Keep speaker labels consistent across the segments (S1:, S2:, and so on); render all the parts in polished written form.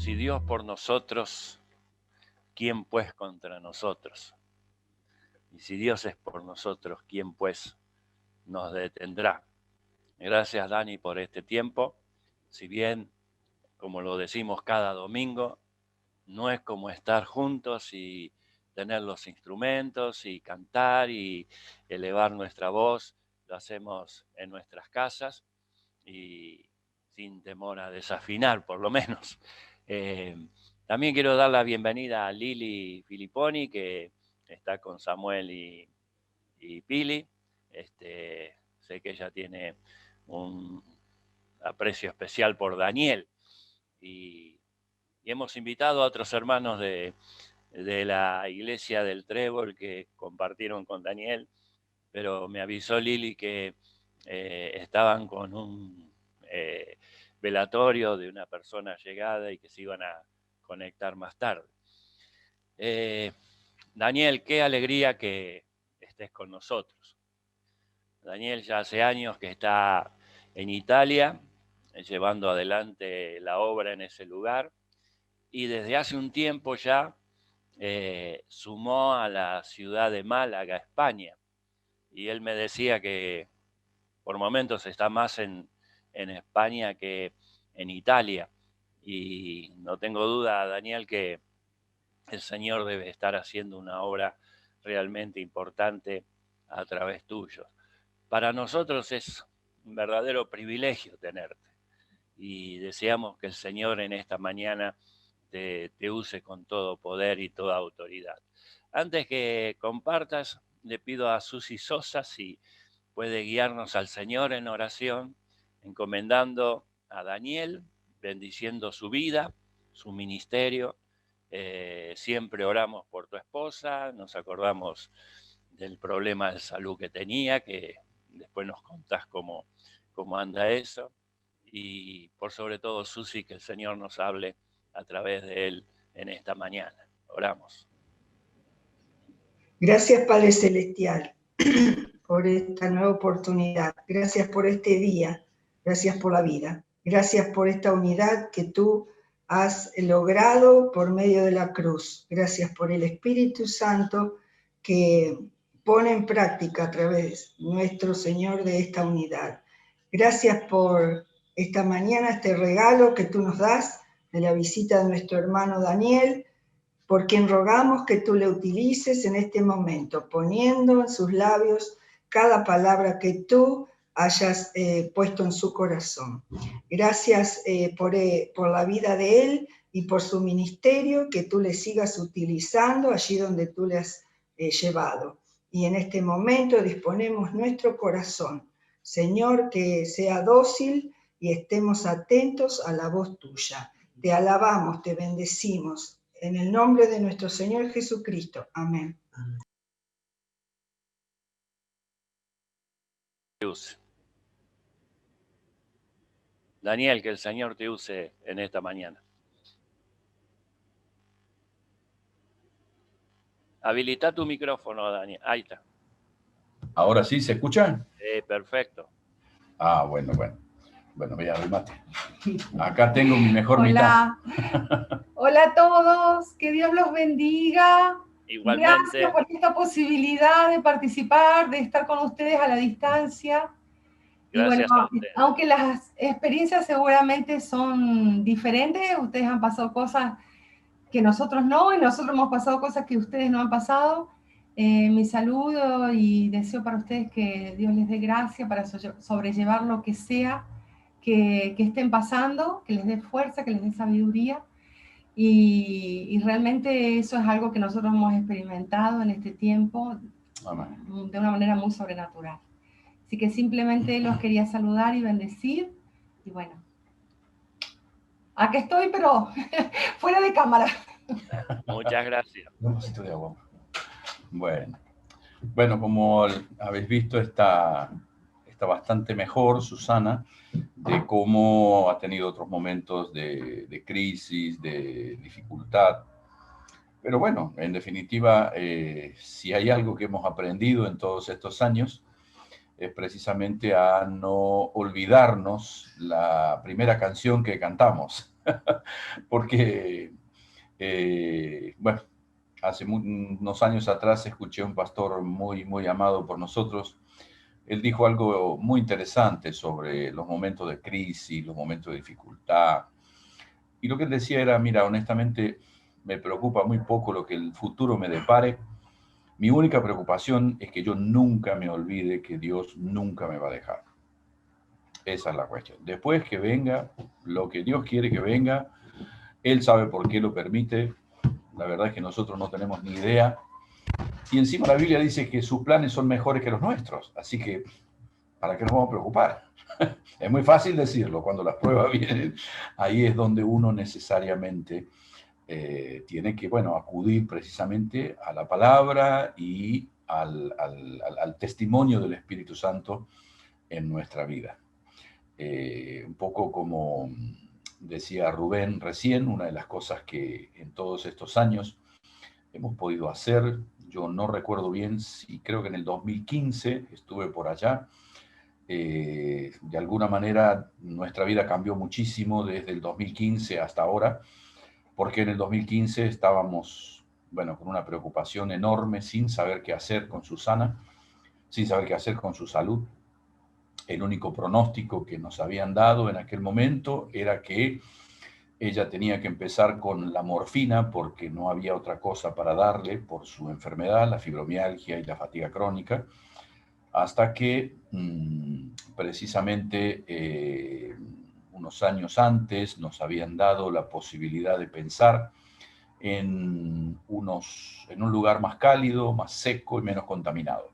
S1: Si Dios por nosotros, ¿quién pues contra nosotros? Y si Dios es por nosotros, ¿quién pues nos detendrá? Gracias, Dani, por este tiempo. Si bien, como lo decimos cada domingo, no es como estar juntos y tener los instrumentos y cantar y elevar nuestra voz. Lo hacemos en nuestras casas y sin temor a desafinar, por lo menos. También quiero dar la bienvenida a Lili Filipponi, que está con Samuel y Pili. Sé que ella tiene un aprecio especial por Daniel y hemos invitado a otros hermanos de la iglesia del Trébol que compartieron con Daniel, pero me avisó Lili que estaban con un velatorio de una persona llegada y que se iban a conectar más tarde. Daniel, qué alegría que estés con nosotros. Daniel ya hace años que está en Italia, llevando adelante la obra en ese lugar, y desde hace un tiempo ya sumó a la ciudad de Málaga, España, y él me decía que por momentos está más en España que en Italia, y no tengo duda, Daniel, que el Señor debe estar haciendo una obra realmente importante a través tuyo. Para nosotros es un verdadero privilegio tenerte y deseamos que el Señor en esta mañana te use con todo poder y toda autoridad. Antes que compartas, le pido a Susi Sosa si puede guiarnos al Señor en oración, encomendando a Daniel, bendiciendo su vida, su ministerio. Siempre oramos por tu esposa, nos acordamos del problema de salud que tenía, que después nos contás cómo anda eso. Y por sobre todo, Susi, que el Señor nos hable a través de él en esta mañana. Oramos.
S2: Gracias, Padre Celestial, por esta nueva oportunidad. Gracias por este día. Gracias por la vida. Gracias por esta unidad que tú has logrado por medio de la cruz. Gracias por el Espíritu Santo que pone en práctica a través nuestro Señor de esta unidad. Gracias por esta mañana, este regalo que tú nos das de la visita de nuestro hermano Daniel, por quien rogamos que tú le utilices en este momento, poniendo en sus labios cada palabra que tú hayas puesto en su corazón. Gracias por la vida de él y por su ministerio, que tú le sigas utilizando allí donde tú le has llevado. Y en este momento disponemos nuestro corazón, Señor, que sea dócil y estemos atentos a la voz tuya. Te alabamos, te bendecimos. En el nombre de nuestro Señor Jesucristo. Amén.
S1: Daniel, que el Señor te use en esta mañana. Habilita tu micrófono, Daniel. Ahí está.
S3: ¿Ahora sí se escucha?
S1: Perfecto.
S3: Ah, bueno. Bueno, voy a arrimate. Acá tengo mi mejor mitad.
S4: Hola a todos, que Dios los bendiga.
S1: Igualmente.
S4: Gracias por esta posibilidad de participar, de estar con ustedes a la distancia.
S1: Gracias a ustedes.
S4: Aunque las experiencias seguramente son diferentes, ustedes han pasado cosas que nosotros no, y nosotros hemos pasado cosas que ustedes no han pasado. Mi saludo y deseo para ustedes que Dios les dé gracia para sobrellevar lo que sea que estén pasando, que les dé fuerza, que les dé sabiduría. Y realmente eso es algo que nosotros hemos experimentado en este tiempo. Amén. De una manera muy sobrenatural. Así que simplemente los quería saludar y bendecir. Y bueno, aquí estoy, pero fuera de cámara.
S1: Muchas gracias.
S3: Un vasito de agua. Bueno, como habéis visto, está bastante mejor Susana, de cómo ha tenido otros momentos de crisis, de dificultad. Pero bueno, en definitiva, si hay algo que hemos aprendido en todos estos años, es precisamente a no olvidarnos la primera canción que cantamos. Porque, bueno, hace unos años atrás escuché a un pastor muy amado por nosotros. Él dijo algo muy interesante sobre los momentos de crisis, los momentos de dificultad. Y lo que él decía era, mira, honestamente me preocupa muy poco lo que el futuro me depare. Mi única preocupación es que yo nunca me olvide que Dios nunca me va a dejar. Esa es la cuestión. Después que venga lo que Dios quiere que venga, Él sabe por qué lo permite. La verdad es que nosotros no tenemos ni idea. Y encima la Biblia dice que sus planes son mejores que los nuestros. Así que, ¿para qué nos vamos a preocupar? Es muy fácil decirlo. Cuando las pruebas vienen, ahí es donde uno necesariamente tiene que, bueno, acudir precisamente a la palabra y al testimonio del Espíritu Santo en nuestra vida. Un poco como decía Rubén recién, una de las cosas que en todos estos años hemos podido hacer, yo no recuerdo bien si creo que en el 2015 estuve por allá. De alguna manera nuestra vida cambió muchísimo desde el 2015 hasta ahora, porque en el 2015 estábamos, bueno, con una preocupación enorme, sin saber qué hacer con Susana, sin saber qué hacer con su salud. El único pronóstico que nos habían dado en aquel momento era que ella tenía que empezar con la morfina porque no había otra cosa para darle por su enfermedad, la fibromialgia y la fatiga crónica, hasta que precisamente unos años antes nos habían dado la posibilidad de pensar en un lugar más cálido, más seco y menos contaminado.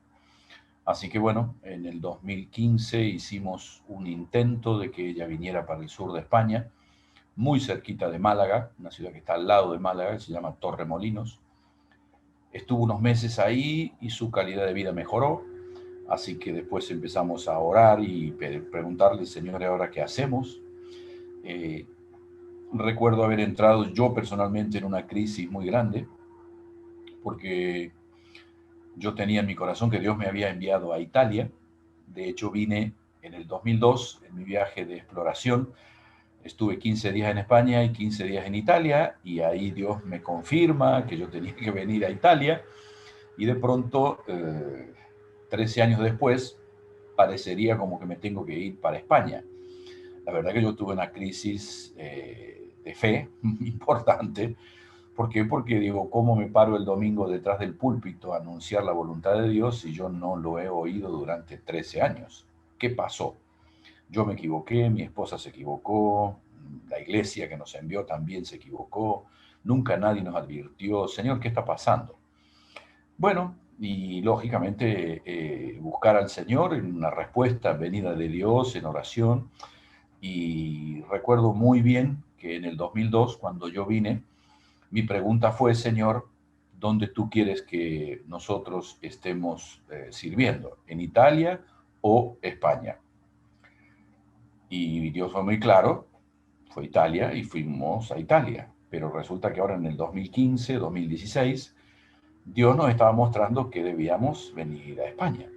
S3: Así que bueno, en el 2015 hicimos un intento de que ella viniera para el sur de España, muy cerquita de Málaga, una ciudad que está al lado de Málaga, que se llama Torremolinos. Estuvo unos meses ahí y su calidad de vida mejoró, así que después empezamos a orar y preguntarle, Señor, ¿ahora qué hacemos? Recuerdo haber entrado yo personalmente en una crisis muy grande, porque yo tenía en mi corazón que Dios me había enviado a Italia. De hecho, vine en el 2002, en mi viaje de exploración. Estuve 15 días en España y 15 días en Italia, y ahí Dios me confirma que yo tenía que venir a Italia. Y de pronto, 13 años después, parecería como que me tengo que ir para España. La verdad que yo tuve una crisis de fe importante. ¿Por qué? Porque digo, ¿cómo me paro el domingo detrás del púlpito a anunciar la voluntad de Dios si yo no lo he oído durante 13 años? ¿Qué pasó? Yo me equivoqué, mi esposa se equivocó, la iglesia que nos envió también se equivocó, nunca nadie nos advirtió, Señor, ¿qué está pasando? Bueno, y lógicamente buscar al Señor en una respuesta venida de Dios en oración. Y recuerdo muy bien que en el 2002, cuando yo vine, mi pregunta fue, Señor, ¿dónde tú quieres que nosotros estemos sirviendo? ¿En Italia o España? Y Dios fue muy claro, fue Italia y fuimos a Italia. Pero resulta que ahora en el 2015, 2016, Dios nos estaba mostrando que debíamos venir a España.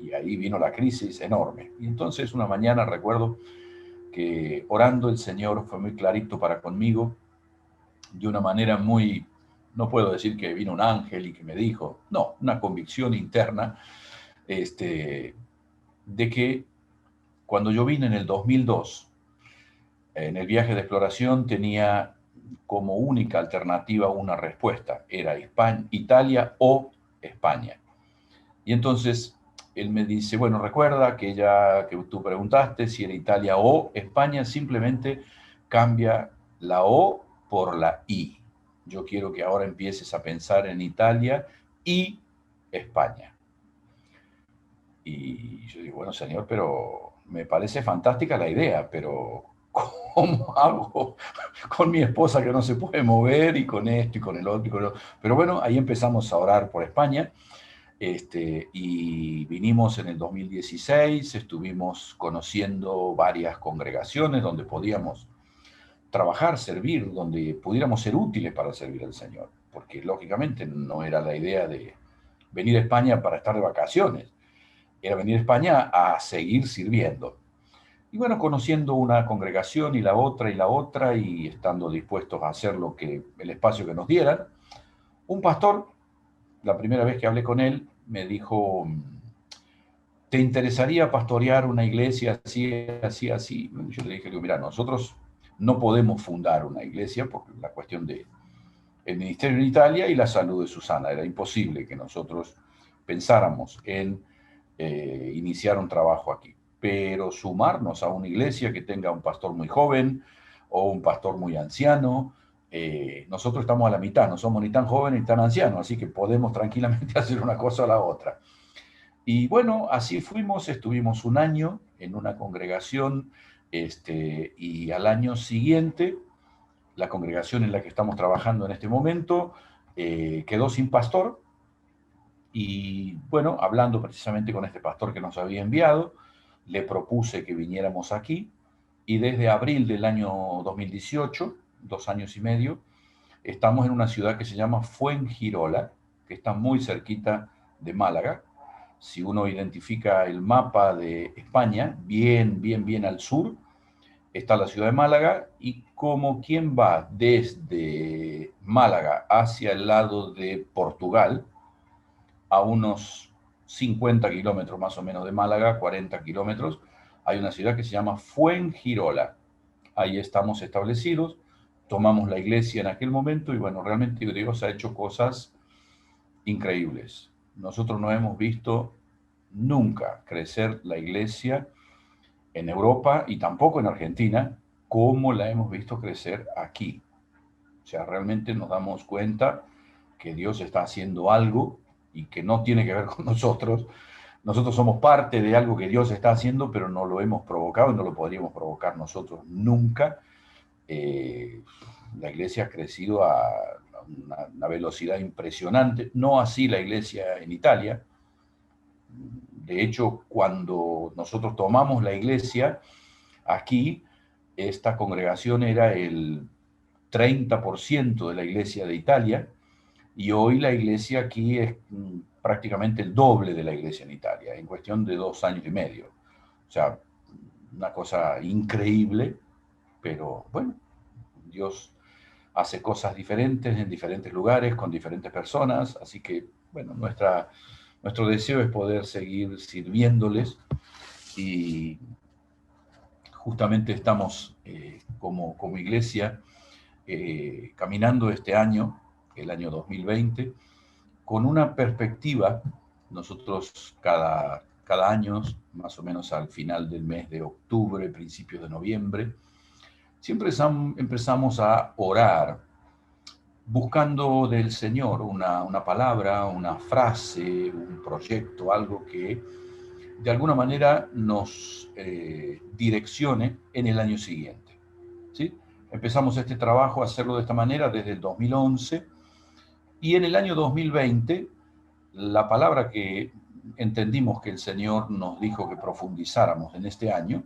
S3: Y ahí vino la crisis enorme. Y entonces una mañana recuerdo que orando el Señor fue muy clarito para conmigo, de una manera muy, no puedo decir que vino un ángel y que me dijo, no, una convicción interna, de que cuando yo vine en el 2002, en el viaje de exploración tenía como única alternativa una respuesta, era España, Italia o España. Y entonces él me dice, bueno, recuerda que que tú preguntaste si era Italia o España, simplemente cambia la O por la I. Yo quiero que ahora empieces a pensar en Italia y España. Y yo digo, bueno, Señor, pero me parece fantástica la idea, pero ¿cómo hago con mi esposa que no se puede mover y con esto y con el otro y con el otro? Pero bueno, ahí empezamos a orar por España. Y vinimos en el 2016, estuvimos conociendo varias congregaciones donde podíamos trabajar, servir, donde pudiéramos ser útiles para servir al Señor, porque lógicamente no era la idea de venir a España para estar de vacaciones, era venir a España a seguir sirviendo. Y bueno, conociendo una congregación y la otra, y estando dispuestos a hacer lo que, el espacio que nos dieran, un pastor, la primera vez que hablé con él, me dijo, ¿te interesaría pastorear una iglesia así, así, así? Yo le dije, mira, nosotros no podemos fundar una iglesia por la cuestión de el ministerio en Italia y la salud de Susana. Era imposible que nosotros pensáramos en iniciar un trabajo aquí. Pero sumarnos a una iglesia que tenga un pastor muy joven o un pastor muy anciano, nosotros estamos a la mitad, no somos ni tan jóvenes ni tan ancianos, así que podemos tranquilamente hacer una cosa o la otra. Y bueno, así fuimos, estuvimos un año en una congregación, y al año siguiente, la congregación en la que estamos trabajando en este momento quedó sin pastor. Y bueno, hablando precisamente con este pastor que nos había enviado, le propuse que viniéramos aquí, y desde abril del año 2018, 2 años y medio, estamos en una ciudad que se llama Fuengirola, que está muy cerquita de Málaga. Si uno identifica el mapa de España, bien al sur, está la ciudad de Málaga, y como quien va desde Málaga hacia el lado de Portugal, a unos 50 kilómetros más o menos de Málaga, 40 kilómetros, hay una ciudad que se llama Fuengirola. Ahí estamos establecidos, tomamos la iglesia en aquel momento, y bueno, realmente Dios ha hecho cosas increíbles. Nosotros no hemos visto nunca crecer la iglesia en Europa y tampoco en Argentina como la hemos visto crecer aquí. O sea, realmente nos damos cuenta que Dios está haciendo algo y que no tiene que ver con nosotros. Nosotros somos parte de algo que Dios está haciendo, pero no lo hemos provocado y no lo podríamos provocar nosotros nunca. La iglesia ha crecido a una velocidad impresionante, no así la iglesia en Italia. De hecho, cuando nosotros tomamos la iglesia aquí, esta congregación era el 30% de la iglesia de Italia, y hoy la iglesia aquí es prácticamente el doble de la iglesia en Italia, en cuestión de 2 años y medio. O sea, una cosa increíble, pero bueno, Dios hace cosas diferentes en diferentes lugares, con diferentes personas, así que, bueno, nuestro deseo es poder seguir sirviéndoles, y justamente estamos como iglesia caminando este año, el año 2020, con una perspectiva. Nosotros cada año, más o menos al final del mes de octubre, principios de noviembre, siempre empezamos a orar buscando del Señor una palabra, una frase, un proyecto, algo que de alguna manera nos direccione en el año siguiente, ¿sí? Empezamos este trabajo a hacerlo de esta manera desde el 2011, y en el año 2020 la palabra que entendimos que el Señor nos dijo que profundizáramos en este año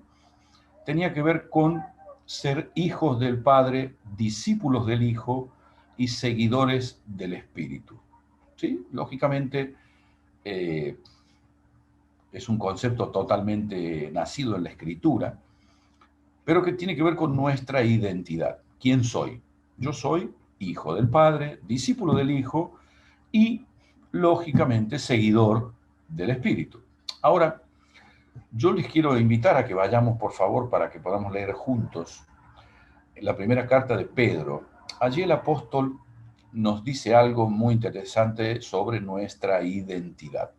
S3: tenía que ver con ser hijos del Padre, discípulos del Hijo y seguidores del Espíritu. ¿Sí? Lógicamente, es un concepto totalmente nacido en la Escritura, pero que tiene que ver con nuestra identidad. ¿Quién soy? Yo soy hijo del Padre, discípulo del Hijo y, lógicamente, seguidor del Espíritu. Ahora, yo les quiero invitar a que vayamos, por favor, para que podamos leer juntos la primera carta de Pedro. Allí el apóstol nos dice algo muy interesante sobre nuestra identidad,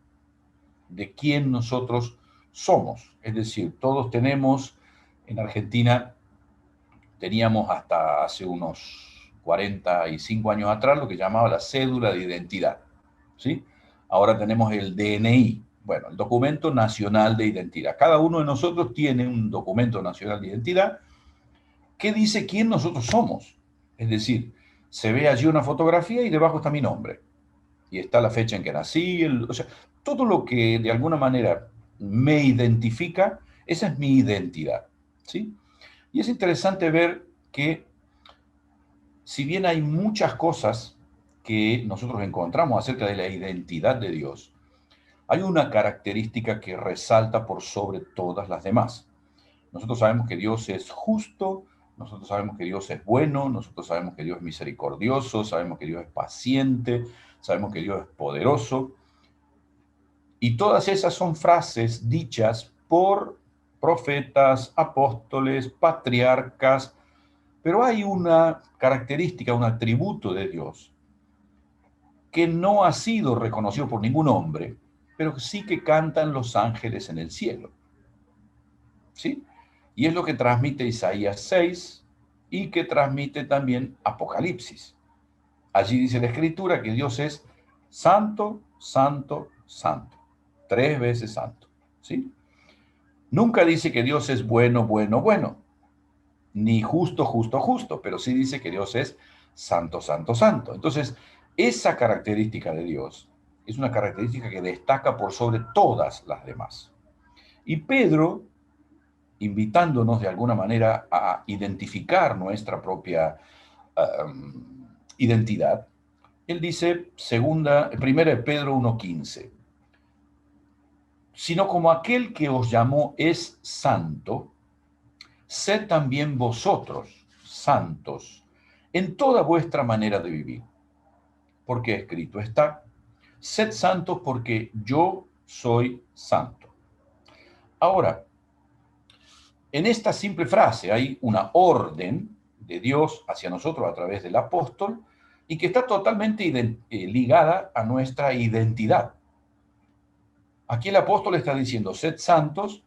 S3: de quién nosotros somos. Es decir, todos tenemos, en Argentina, teníamos hasta hace unos 45 años atrás lo que llamaba la cédula de identidad, ¿sí? Ahora tenemos el DNI, bueno, el documento nacional de identidad. Cada uno de nosotros tiene un documento nacional de identidad que dice quién nosotros somos. Es decir, se ve allí una fotografía y debajo está mi nombre. Y está la fecha en que nací, o sea, todo lo que de alguna manera me identifica, esa es mi identidad, ¿sí? Y es interesante ver que, si bien hay muchas cosas que nosotros encontramos acerca de la identidad de Dios, hay una característica que resalta por sobre todas las demás. Nosotros sabemos que Dios es justo, nosotros sabemos que Dios es bueno, nosotros sabemos que Dios es misericordioso, sabemos que Dios es paciente, sabemos que Dios es poderoso. Y todas esas son frases dichas por profetas, apóstoles, patriarcas, pero hay una característica, un atributo de Dios que no ha sido reconocido por ningún hombre, pero sí que cantan los ángeles en el cielo. ¿Sí? Y es lo que transmite Isaías 6 y que transmite también Apocalipsis. Allí dice la Escritura que Dios es santo, santo, santo. 3 veces santo. ¿Sí? Nunca dice que Dios es bueno, bueno, bueno. Ni justo, justo, justo. Pero sí dice que Dios es santo, santo, santo. Entonces, esa característica de Dios es una característica que destaca por sobre todas las demás. Y Pedro, invitándonos de alguna manera a identificar nuestra propia identidad, él dice, primera de Pedro 1:15, sino como aquel que os llamó es santo, sed también vosotros santos en toda vuestra manera de vivir. Porque escrito está, sed santos porque yo soy santo. Ahora, en esta simple frase hay una orden de Dios hacia nosotros a través del apóstol y que está totalmente ligada a nuestra identidad. Aquí el apóstol está diciendo, sed santos,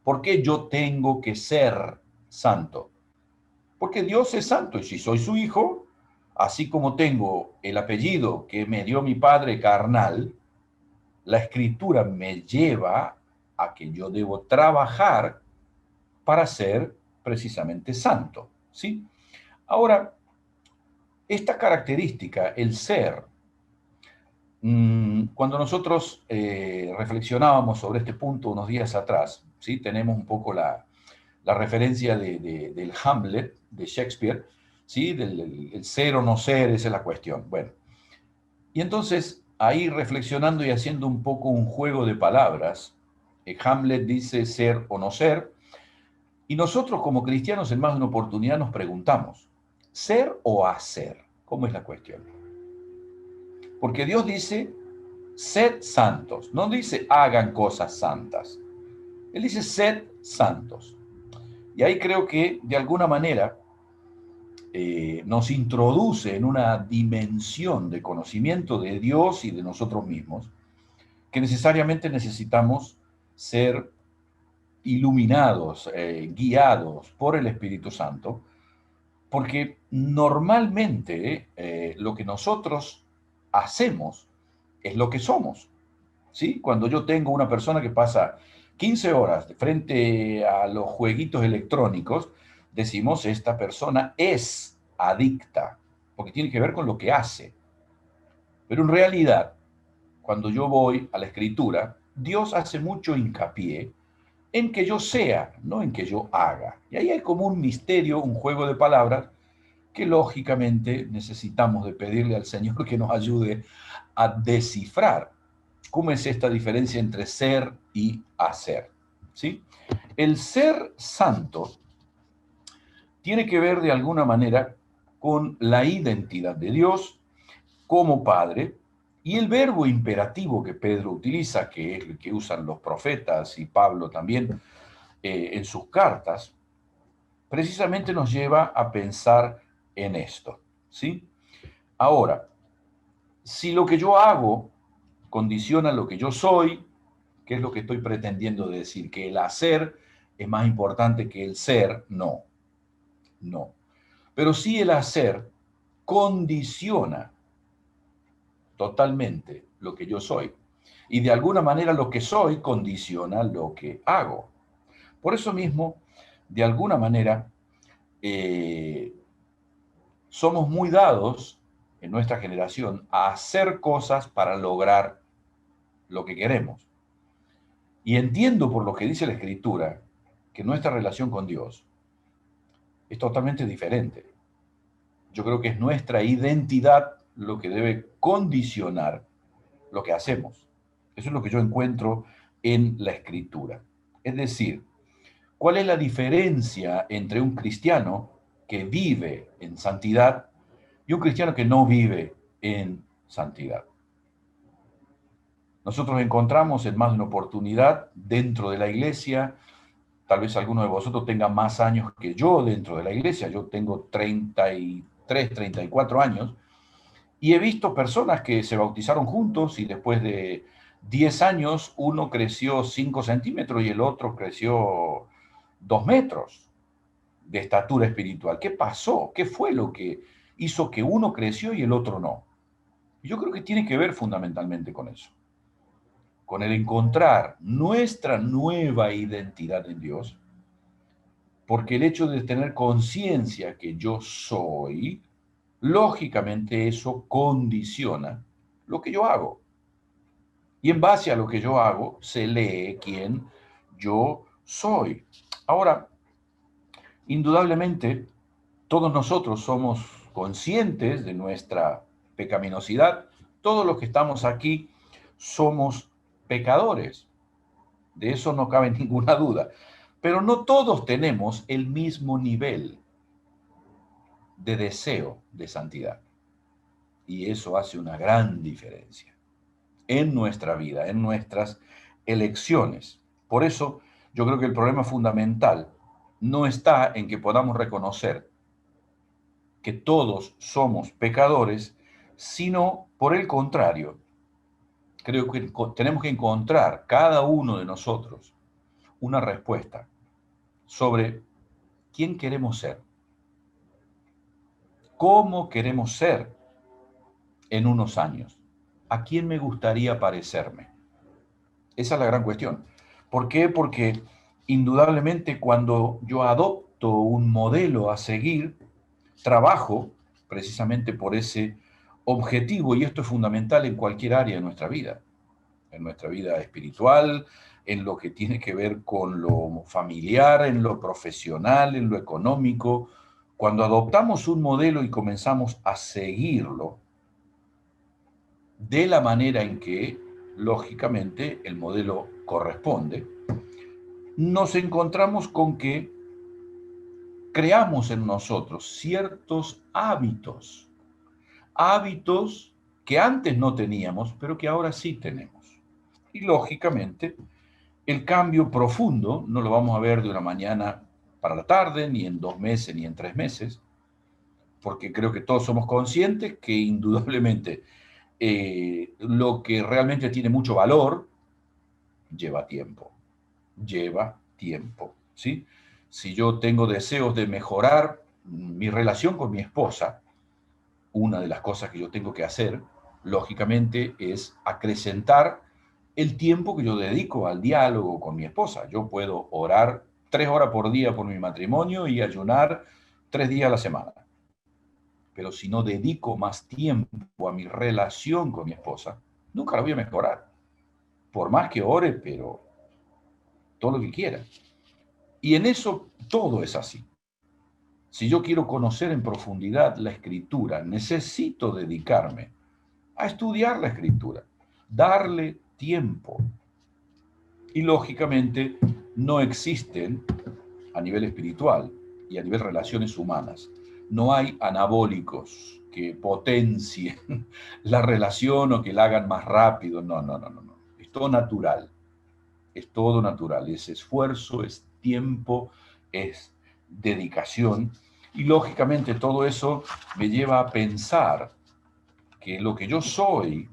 S3: ¿por qué yo tengo que ser santo? Porque Dios es santo y si soy su hijo, así como tengo el apellido que me dio mi padre carnal, la escritura me lleva a que yo debo trabajar para ser precisamente santo, ¿sí? Ahora, esta característica, el ser, cuando nosotros reflexionábamos sobre este punto unos días atrás, ¿sí? Tenemos un poco la referencia del Hamlet de Shakespeare, ¿sí? El ser o no ser, esa es la cuestión. Bueno, y entonces ahí reflexionando y haciendo un poco un juego de palabras, Hamlet dice ser o no ser, y nosotros como cristianos en más de una oportunidad nos preguntamos, ¿ser o hacer? ¿Cómo es la cuestión? Porque Dios dice, sed santos, no dice hagan cosas santas. Él dice, sed santos. Y ahí creo que de alguna manera nos introduce en una dimensión de conocimiento de Dios y de nosotros mismos, que necesariamente necesitamos ser iluminados, guiados por el Espíritu Santo, porque normalmente lo que nosotros hacemos es lo que somos, ¿sí? Cuando yo tengo una persona que pasa 15 horas de frente a los jueguitos electrónicos, decimos, esta persona es adicta, porque tiene que ver con lo que hace. Pero en realidad, cuando yo voy a la Escritura, Dios hace mucho hincapié en que yo sea, no en que yo haga. Y ahí hay como un misterio, un juego de palabras, que lógicamente necesitamos de pedirle al Señor que nos ayude a descifrar cómo es esta diferencia entre ser y hacer. ¿Sí? El ser santo tiene que ver de alguna manera con la identidad de Dios como Padre, y el verbo imperativo que Pedro utiliza, que es el que usan los profetas y Pablo también en sus cartas, precisamente nos lleva a pensar en esto, ¿sí? Ahora, si lo que yo hago condiciona lo que yo soy, ¿qué es lo que estoy pretendiendo decir? Que el hacer es más importante que el ser, no, no. Pero sí el hacer condiciona totalmente lo que yo soy. Y de alguna manera lo que soy condiciona lo que hago. Por eso mismo, de alguna manera, somos muy dados en nuestra generación a hacer cosas para lograr lo que queremos. Y entiendo por lo que dice la Escritura que nuestra relación con Dios es totalmente diferente. Yo creo que es nuestra identidad lo que debe condicionar lo que hacemos. Eso es lo que yo encuentro en la Escritura. Es decir, ¿Cuál es la diferencia entre un cristiano que vive en santidad y un cristiano que no vive en santidad? Nosotros encontramos en más de una oportunidad dentro de la iglesia. Tal vez alguno de vosotros tenga más años que yo dentro de la iglesia. Yo tengo 33, 34 años y he visto personas que se bautizaron juntos y después de 10 años uno creció 5 centímetros y el otro creció 2 metros de estatura espiritual. ¿Qué pasó? ¿Qué fue lo que hizo que uno creció y el otro no? Yo creo que tiene que ver fundamentalmente con eso, con el encontrar nuestra nueva identidad en Dios, porque el hecho de tener conciencia que yo soy, lógicamente eso condiciona lo que yo hago. Y en base a lo que yo hago, se lee quién yo soy. Ahora, indudablemente, todos nosotros somos conscientes de nuestra pecaminosidad. Todos los que estamos aquí somos pecadores. De eso no cabe ninguna duda. Pero no todos tenemos el mismo nivel de deseo de santidad. Y eso hace una gran diferencia en nuestra vida, en nuestras elecciones. Por eso yo creo que el problema fundamental no está en que podamos reconocer que todos somos pecadores, sino por el contrario, creo que tenemos que encontrar cada uno de nosotros una respuesta sobre quién queremos ser, cómo queremos ser en unos años, a quién me gustaría parecerme. Esa es la gran cuestión. ¿Por qué? Porque indudablemente cuando yo adopto un modelo a seguir, trabajo precisamente por ese objetivo, y esto es fundamental en cualquier área de nuestra vida, en nuestra vida espiritual, en lo que tiene que ver con lo familiar, en lo profesional, en lo económico. Cuando adoptamos un modelo y comenzamos a seguirlo de la manera en que, lógicamente, el modelo corresponde, nos encontramos con que creamos en nosotros ciertos hábitos que antes no teníamos, pero que ahora sí tenemos. Y lógicamente, el cambio profundo no lo vamos a ver de una mañana para la tarde, ni en 2 meses, ni en 3 meses, porque creo que todos somos conscientes que indudablemente lo que realmente tiene mucho valor lleva tiempo, ¿sí? Si yo tengo deseos de mejorar mi relación con mi esposa, una de las cosas que yo tengo que hacer, lógicamente, es acrecentar el tiempo que yo dedico al diálogo con mi esposa. Yo puedo orar 3 horas por día por mi matrimonio y ayunar 3 días a la semana. Pero si no dedico más tiempo a mi relación con mi esposa, nunca la voy a mejorar. Por más que ore, pero todo lo que quiera. Y en eso todo es así. Si yo quiero conocer en profundidad la Escritura, necesito dedicarme a estudiar la Escritura, darle tiempo. Y lógicamente no existen a nivel espiritual y a nivel de relaciones humanas. No hay anabólicos que potencien la relación o que la hagan más rápido. No. Es todo natural. Es todo natural. Es esfuerzo, es tiempo, es dedicación. Y lógicamente todo eso me lleva a pensar que lo que yo soy,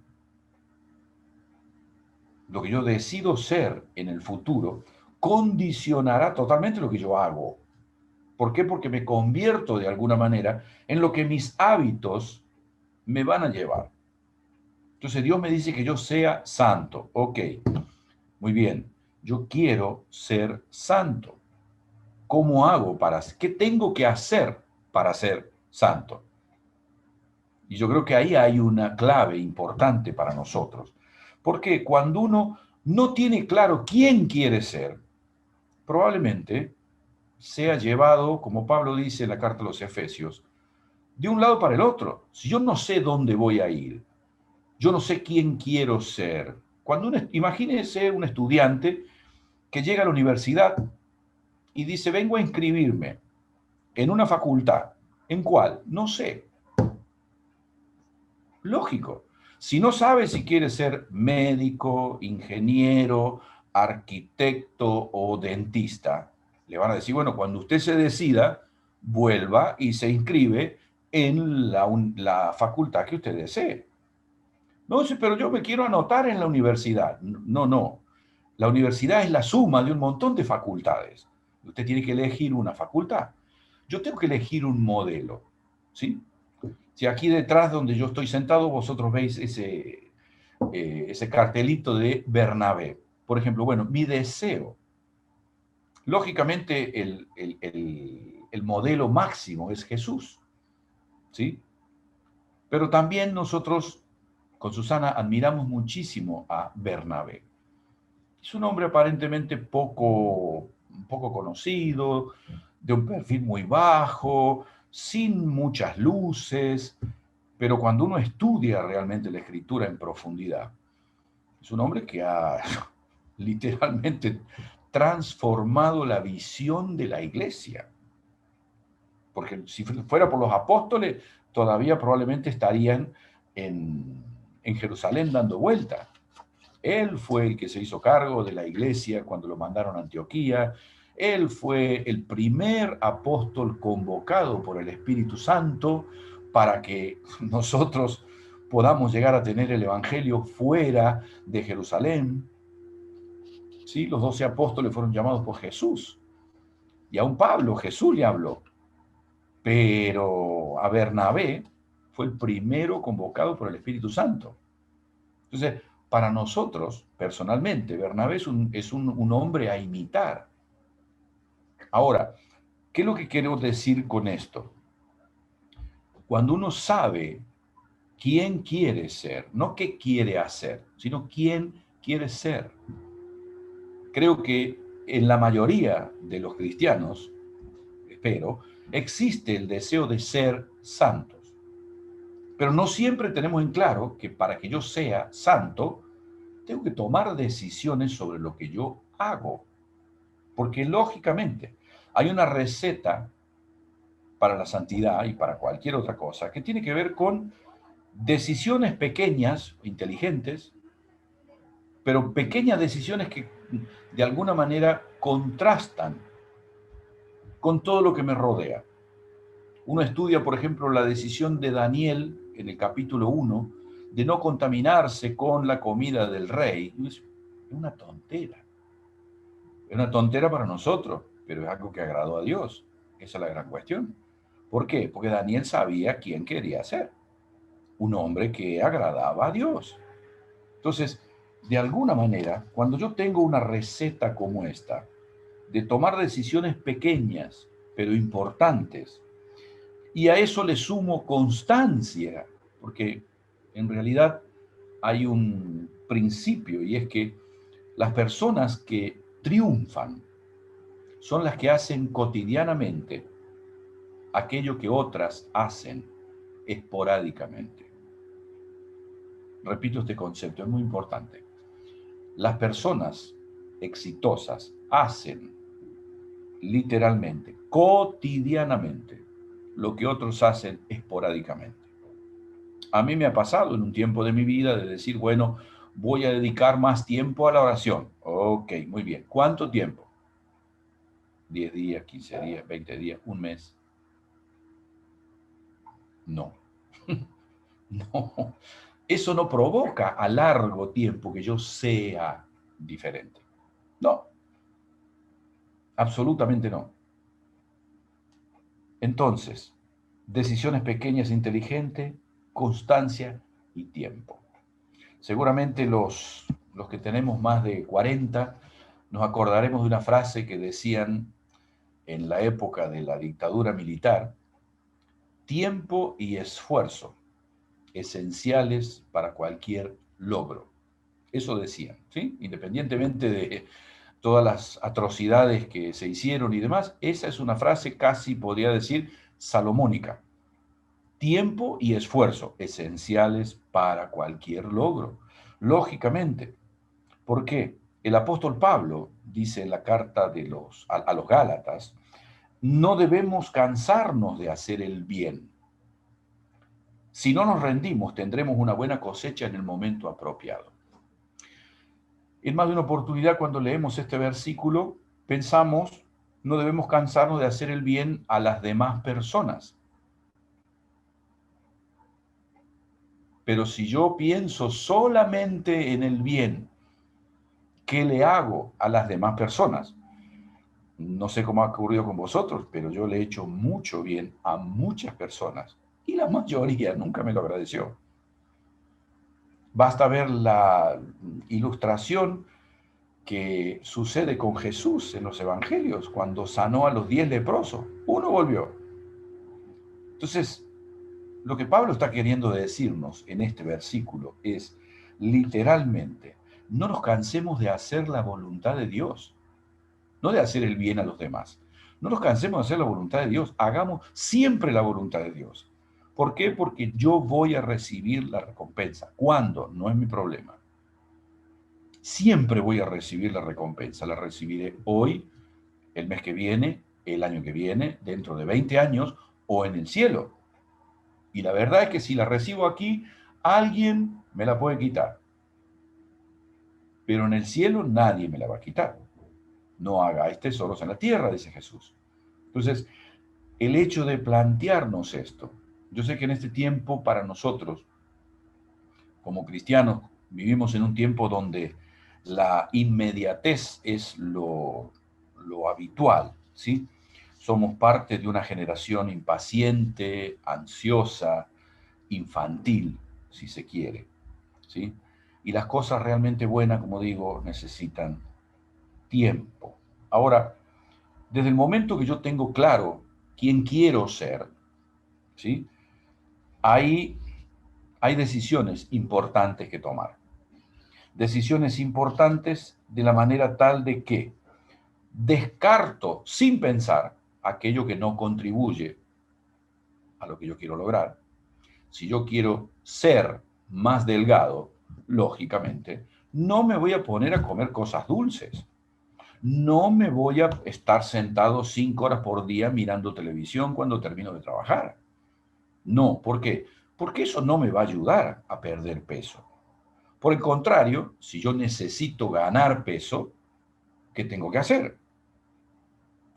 S3: lo que yo decido ser en el futuro, condicionará totalmente lo que yo hago. ¿Por qué? Porque me convierto de alguna manera en lo que mis hábitos me van a llevar. Entonces Dios me dice que yo sea santo. Ok, muy bien, yo quiero ser santo. ¿Cómo hago qué tengo que hacer para ser santo? Y yo creo que ahí hay una clave importante para nosotros. Porque cuando uno no tiene claro quién quiere ser, probablemente sea llevado, como Pablo dice en la carta a los Efesios, de un lado para el otro. Si yo no sé dónde voy a ir, yo no sé quién quiero ser. Imagínese un estudiante que llega a la universidad y dice, vengo a inscribirme en una facultad. ¿En cuál? No sé. Lógico. Si no sabe si quiere ser médico, ingeniero, arquitecto o dentista, le van a decir, bueno, cuando usted se decida, vuelva y se inscribe en la facultad que usted desee. No, pero yo me quiero anotar en la universidad. No, no. La universidad es la suma de un montón de facultades. Usted tiene que elegir una facultad. Yo tengo que elegir un modelo, ¿sí? Si aquí detrás donde yo estoy sentado vosotros veis ese cartelito de Bernabé. Por ejemplo, bueno, mi deseo. Lógicamente el modelo máximo es Jesús, ¿sí? Pero también nosotros, con Susana, admiramos muchísimo a Bernabé. Es un hombre aparentemente poco conocido, de un perfil muy bajo, sin muchas luces, pero cuando uno estudia realmente la escritura en profundidad, es un hombre que ha literalmente transformado la visión de la iglesia. Porque si fuera por los apóstoles, todavía probablemente estarían en Jerusalén dando vueltas. Él fue el que se hizo cargo de la iglesia cuando lo mandaron a Antioquía. Él fue el primer apóstol convocado por el Espíritu Santo para que nosotros podamos llegar a tener el Evangelio fuera de Jerusalén. ¿Sí? Los 12 apóstoles fueron llamados por Jesús. Y a un Pablo, Jesús le habló. Pero a Bernabé fue el primero convocado por el Espíritu Santo. Entonces, para nosotros, personalmente, Bernabé es un hombre a imitar. Ahora, ¿qué es lo que quiero decir con esto? Cuando uno sabe quién quiere ser, no qué quiere hacer, sino quién quiere ser. Creo que en la mayoría de los cristianos, espero, existe el deseo de ser santos. Pero no siempre tenemos en claro que para que yo sea santo, tengo que tomar decisiones sobre lo que yo hago. Porque lógicamente hay una receta para la santidad y para cualquier otra cosa que tiene que ver con decisiones pequeñas, inteligentes, pero pequeñas decisiones que de alguna manera contrastan con todo lo que me rodea. Uno estudia, por ejemplo, la decisión de Daniel en el capítulo 1 de no contaminarse con la comida del rey. Es una tontera. Es una tontera para nosotros, pero es algo que agradó a Dios. Esa es la gran cuestión. ¿Por qué? Porque Daniel sabía quién quería ser. Un hombre que agradaba a Dios. Entonces, de alguna manera, cuando yo tengo una receta como esta, de tomar decisiones pequeñas, pero importantes, y a eso le sumo constancia, porque en realidad hay un principio, y es que las personas que triunfan son las que hacen cotidianamente aquello que otras hacen esporádicamente. Repito este concepto, es muy importante. Las personas exitosas hacen literalmente, cotidianamente, lo que otros hacen esporádicamente. A mí me ha pasado en un tiempo de mi vida de decir, bueno, voy a dedicar más tiempo a la oración. Ok, muy bien. ¿Cuánto tiempo? 10 días, 15 días, 20 días, un mes. No. No. Eso no provoca a largo tiempo que yo sea diferente. No. Absolutamente no. Entonces, decisiones pequeñas e inteligentes, constancia y tiempo. Seguramente los que tenemos más de 40 nos acordaremos de una frase que decían en la época de la dictadura militar: tiempo y esfuerzo, esenciales para cualquier logro. Eso decían, ¿sí? Independientemente de todas las atrocidades que se hicieron y demás, esa es una frase casi, podría decir, salomónica. Tiempo y esfuerzo, esenciales para cualquier logro. Lógicamente. ¿Por qué? El apóstol Pablo dice en la carta a los Gálatas, no debemos cansarnos de hacer el bien. Si no nos rendimos, tendremos una buena cosecha en el momento apropiado. En más de una oportunidad, cuando leemos este versículo, pensamos, no debemos cansarnos de hacer el bien a las demás personas. Pero si yo pienso solamente en el bien que le hago a las demás personas, no sé cómo ha ocurrido con vosotros, pero yo le he hecho mucho bien a muchas personas y la mayoría nunca me lo agradeció. Basta ver la ilustración que sucede con Jesús en los evangelios cuando sanó a los 10 leprosos. Uno volvió. Entonces, lo que Pablo está queriendo decirnos en este versículo es, literalmente, no nos cansemos de hacer la voluntad de Dios, no de hacer el bien a los demás. No nos cansemos de hacer la voluntad de Dios, hagamos siempre la voluntad de Dios. ¿Por qué? Porque yo voy a recibir la recompensa. ¿Cuándo? No es mi problema. Siempre voy a recibir la recompensa. La recibiré hoy, el mes que viene, el año que viene, dentro de 20 años o en el cielo. Y la verdad es que si la recibo aquí, alguien me la puede quitar. Pero en el cielo nadie me la va a quitar. No hagáis tesoros en la tierra, dice Jesús. Entonces, el hecho de plantearnos esto, yo sé que en este tiempo para nosotros, como cristianos, vivimos en un tiempo donde la inmediatez es lo habitual, ¿sí? Somos parte de una generación impaciente, ansiosa, infantil, si se quiere, ¿sí? Y las cosas realmente buenas, como digo, necesitan tiempo. Ahora, desde el momento que yo tengo claro quién quiero ser, ¿sí? Hay decisiones importantes que tomar. Decisiones importantes de la manera tal de que descarto sin pensar aquello que no contribuye a lo que yo quiero lograr. Si yo quiero ser más delgado, lógicamente, no me voy a poner a comer cosas dulces. No me voy a estar sentado 5 horas por día mirando televisión cuando termino de trabajar. No, ¿por qué? Porque eso no me va a ayudar a perder peso. Por el contrario, si yo necesito ganar peso, ¿qué tengo que hacer?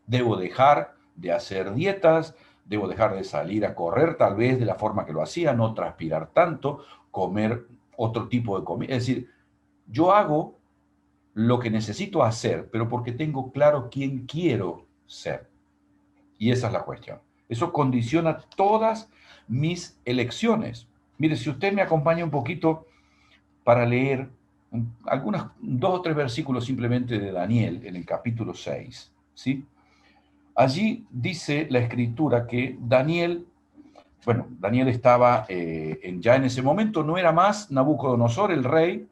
S3: Debo dejar de hacer dietas, debo dejar de salir a correr tal vez de la forma que lo hacía, no transpirar tanto, comer otro tipo de comida. Es decir, yo hago lo que necesito hacer, pero porque tengo claro quién quiero ser. Y esa es la cuestión. Eso condiciona todas mis elecciones. Mire, si usted me acompaña un poquito para leer algunos 2 o 3 versículos simplemente de Daniel en el capítulo 6, ¿sí? Allí dice la escritura que Daniel estaba ya en ese momento, no era más Nabucodonosor el rey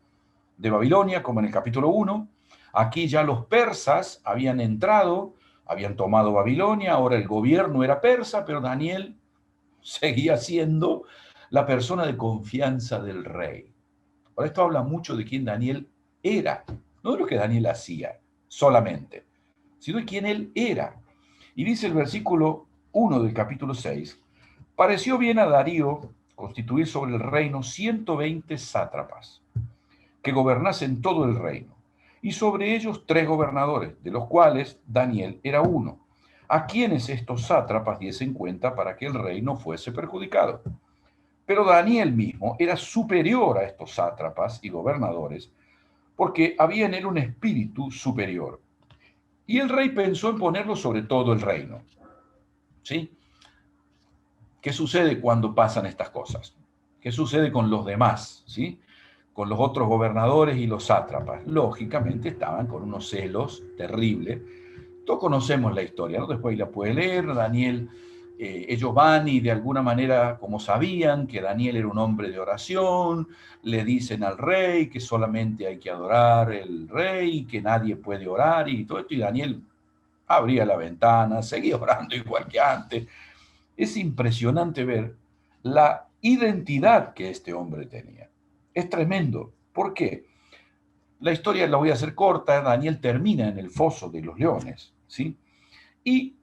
S3: de Babilonia, como en el capítulo 1. Aquí ya los persas habían entrado, habían tomado Babilonia, ahora el gobierno era persa, pero Daniel seguía siendo la persona de confianza del rey. Ahora esto habla mucho de quién Daniel era, no de lo que Daniel hacía solamente, sino de quién él era. Y dice el versículo 1 del capítulo 6, pareció bien a Darío constituir sobre el reino 120 sátrapas, que gobernasen todo el reino, y sobre ellos 3 gobernadores, de los cuales Daniel era uno, a quienes estos sátrapas diesen cuenta para que el rey no fuese perjudicado. Pero Daniel mismo era superior a estos sátrapas y gobernadores, porque había en él un espíritu superior. Y el rey pensó en ponerlo sobre todo el reino. ¿Sí? ¿Qué sucede cuando pasan estas cosas? ¿Qué sucede con los demás? ¿Sí? Con los otros gobernadores y los sátrapas. Lógicamente estaban con unos celos terribles. Todos conocemos la historia, ¿no? Después la puede leer. Daniel, ellos van y de alguna manera, como sabían que Daniel era un hombre de oración, le dicen al rey que solamente hay que adorar al rey, que nadie puede orar y todo esto. Y Daniel abría la ventana, seguía orando igual que antes. Es impresionante ver la identidad que este hombre tenía. Es tremendo. ¿Por qué? La historia la voy a hacer corta. Daniel termina en el foso de los leones, ¿sí? Y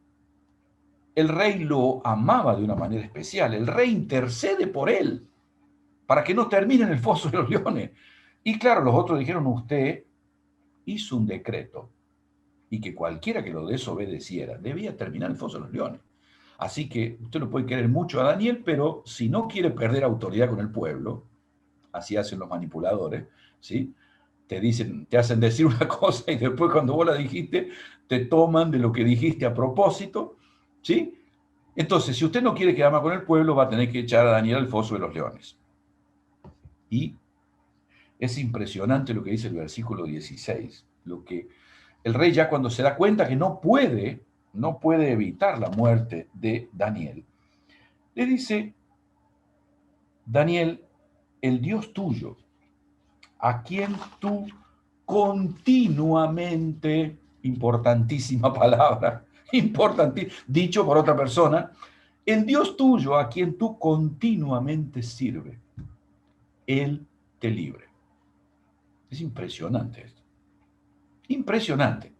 S3: el rey lo amaba de una manera especial. El rey intercede por él para que no termine en el foso de los leones. Y claro, los otros dijeron, usted hizo un decreto y que cualquiera que lo desobedeciera debía terminar en el foso de los leones. Así que usted no puede querer mucho a Daniel, pero si no quiere perder autoridad con el pueblo, así hacen los manipuladores, ¿sí? Te hacen decir una cosa y después cuando vos la dijiste, te toman de lo que dijiste a propósito, ¿sí? Entonces, si usted no quiere quedar más con el pueblo, va a tener que echar a Daniel al foso de los leones. Y es impresionante lo que dice el versículo 16, lo que el rey ya cuando se da cuenta que no puede evitar la muerte de Daniel, le dice, Daniel, el Dios tuyo, a quien tú continuamente, importantísima palabra, dicho por otra persona, el Dios tuyo a quien tú continuamente sirves, Él te libre. Es impresionante esto. Impresionante.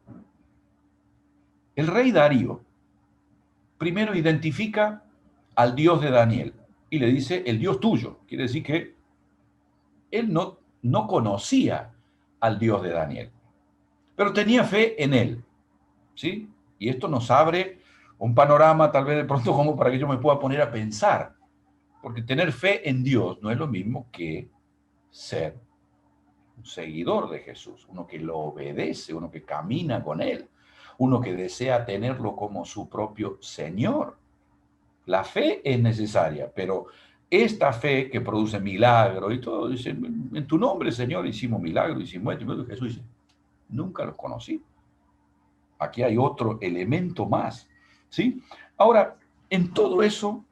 S3: El rey Darío primero identifica al Dios de Daniel y le dice el Dios tuyo. Quiere decir que él no conocía al Dios de Daniel, pero tenía fe en él, ¿sí? Y esto nos abre un panorama tal vez de pronto como para que yo me pueda poner a pensar, porque tener fe en Dios no es lo mismo que ser un seguidor de Jesús, uno que lo obedece, uno que camina con él, uno que desea tenerlo como su propio Señor. La fe es necesaria, pero esta fe que produce milagros y todo, dice, en tu nombre, Señor, hicimos milagros, hicimos esto. Jesús dice, nunca los conocí. Aquí hay otro elemento más, ¿sí? Ahora, en todo eso,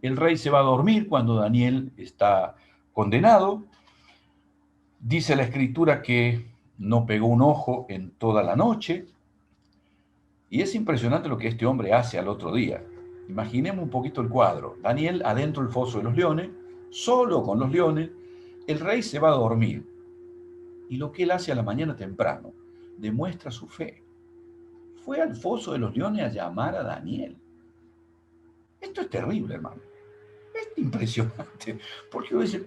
S3: el rey se va a dormir cuando Daniel está condenado. Dice la escritura que no pegó un ojo en toda la noche. Y es impresionante lo que este hombre hace al otro día. Imaginemos un poquito el cuadro. Daniel adentro del foso de los leones, solo con los leones, el rey se va a dormir. Y lo que él hace a la mañana temprano demuestra su fe. Fue al foso de los leones a llamar a Daniel. Esto es terrible, hermano. Es impresionante. Porque uno dice,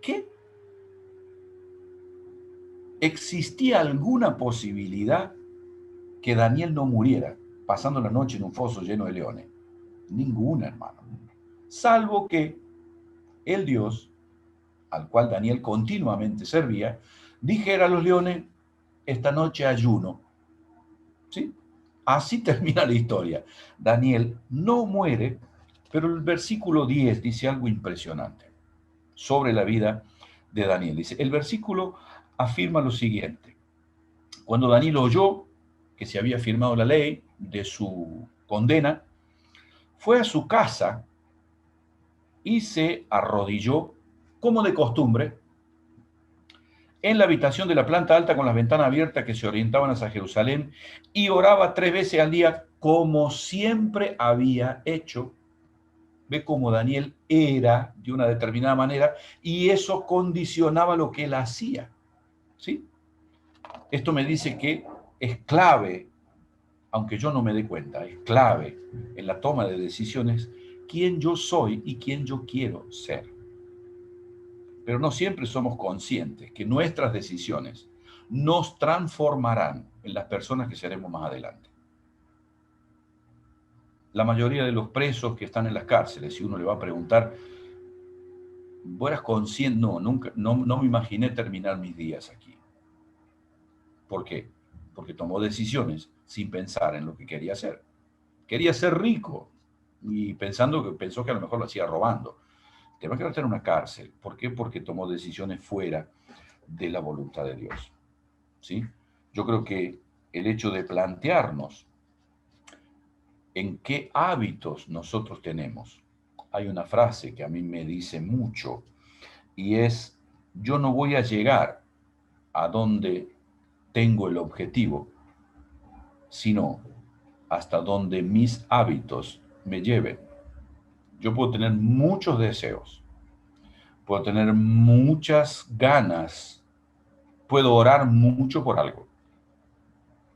S3: ¿qué? ¿Existía alguna posibilidad que Daniel no muriera pasando la noche en un foso lleno de leones? Ninguna, hermano. Salvo que el Dios al cual Daniel continuamente servía, dijera a los leones, esta noche ayuno. ¿Sí? Así termina la historia. Daniel no muere, pero el versículo 10 dice algo impresionante sobre la vida de Daniel. Dice, el versículo afirma lo siguiente. Cuando Daniel oyó que se había firmado la ley de su condena, fue a su casa y se arrodilló, como de costumbre, en la habitación de la planta alta con las ventanas abiertas que se orientaban hacia Jerusalén, y oraba 3 veces al día, como siempre había hecho. Ve cómo Daniel era de una determinada manera, y eso condicionaba lo que él hacía. ¿Sí? Esto me dice que es clave, aunque yo no me dé cuenta, es clave en la toma de decisiones quién yo soy y quién yo quiero ser. Pero no siempre somos conscientes que nuestras decisiones nos transformarán en las personas que seremos más adelante. La mayoría de los presos que están en las cárceles, si uno le va a preguntar, ¿vos eras consciente? No, nunca, no me imaginé terminar mis días aquí. ¿Por qué? Porque tomó decisiones sin pensar en lo que quería hacer. Quería ser rico y pensó que a lo mejor lo hacía robando. Te va a quedar en una cárcel. ¿Por qué? Porque tomó decisiones fuera de la voluntad de Dios. ¿Sí? Yo creo que el hecho de plantearnos en qué hábitos nosotros tenemos. Hay una frase que a mí me dice mucho y es, yo no voy a llegar a donde tengo el objetivo, sino hasta donde mis hábitos me lleven. Yo puedo tener muchos deseos, puedo tener muchas ganas puedo orar mucho por algo,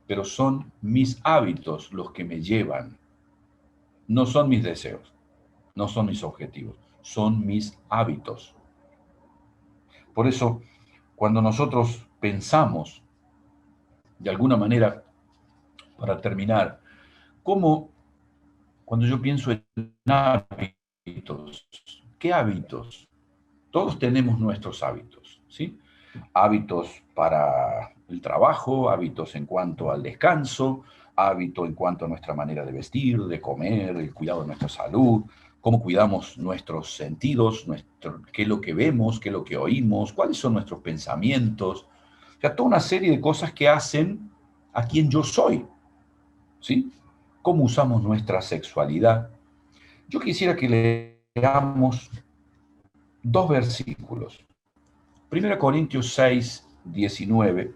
S3: pero son mis hábitos los que me llevan. No son mis deseos, no son mis objetivos, son mis hábitos. Por eso, cuando nosotros pensamos, de alguna manera, para terminar, cómo cuando yo pienso en hábitos, ¿qué hábitos? Todos tenemos nuestros hábitos, ¿sí? Hábitos para el trabajo, hábitos en cuanto al descanso, hábitos en cuanto a nuestra manera de vestir, de comer, el cuidado de nuestra salud, cómo cuidamos nuestros sentidos, qué es lo que vemos, qué es lo que oímos, cuáles son nuestros pensamientos. O sea, toda una serie de cosas que hacen a quien yo soy, ¿sí? Cómo usamos nuestra sexualidad. Yo quisiera que leamos dos versículos. 1 Corintios 6, 19,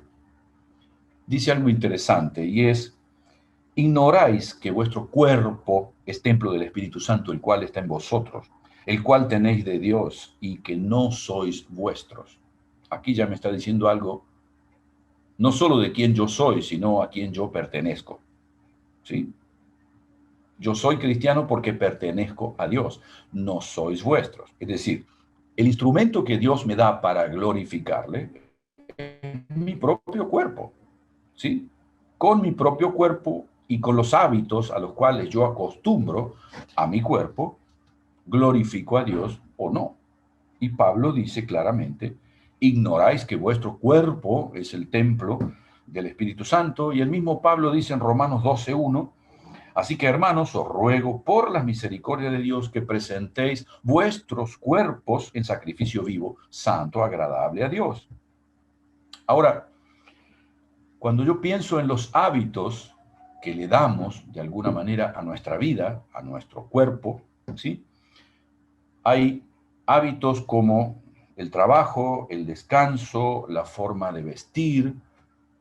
S3: dice algo interesante y es: ignoráis que vuestro cuerpo es templo del Espíritu Santo, el cual está en vosotros, el cual tenéis de Dios y que no sois vuestros. Aquí ya me está diciendo algo, no solo de quién yo soy, sino a quién yo pertenezco. ¿Sí? Yo soy cristiano porque pertenezco a Dios, no sois vuestros. Es decir, el instrumento que Dios me da para glorificarle es mi propio cuerpo, ¿sí? Con mi propio cuerpo y con los hábitos a los cuales yo acostumbro a mi cuerpo, glorifico a Dios o no. Y Pablo dice claramente: ignoráis que vuestro cuerpo es el templo del Espíritu Santo. Y el mismo Pablo dice en Romanos 12:1: así que, hermanos, os ruego por las misericordias de Dios que presentéis vuestros cuerpos en sacrificio vivo, santo, agradable a Dios. Ahora, cuando yo pienso en los hábitos que le damos de alguna manera a nuestra vida, a nuestro cuerpo, ¿sí? Hay hábitos como el trabajo, el descanso, la forma de vestir.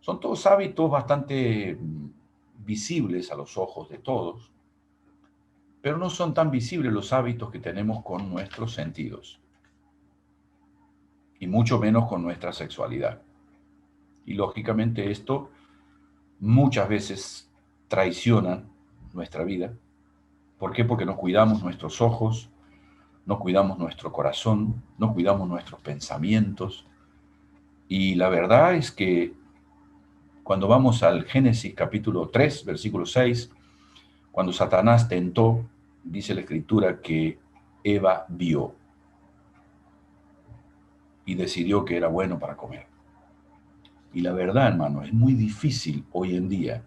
S3: Son todos hábitos bastante visibles a los ojos de todos, pero no son tan visibles los hábitos que tenemos con nuestros sentidos, y mucho menos con nuestra sexualidad. Y lógicamente esto muchas veces traiciona nuestra vida. ¿Por qué? Porque no cuidamos nuestros ojos, no cuidamos nuestro corazón, no cuidamos nuestros pensamientos. Y la verdad es que cuando vamos al Génesis capítulo 3, versículo 6, cuando Satanás tentó, dice la Escritura que Eva vio y decidió que era bueno para comer. Y la verdad, hermano, es muy difícil hoy en día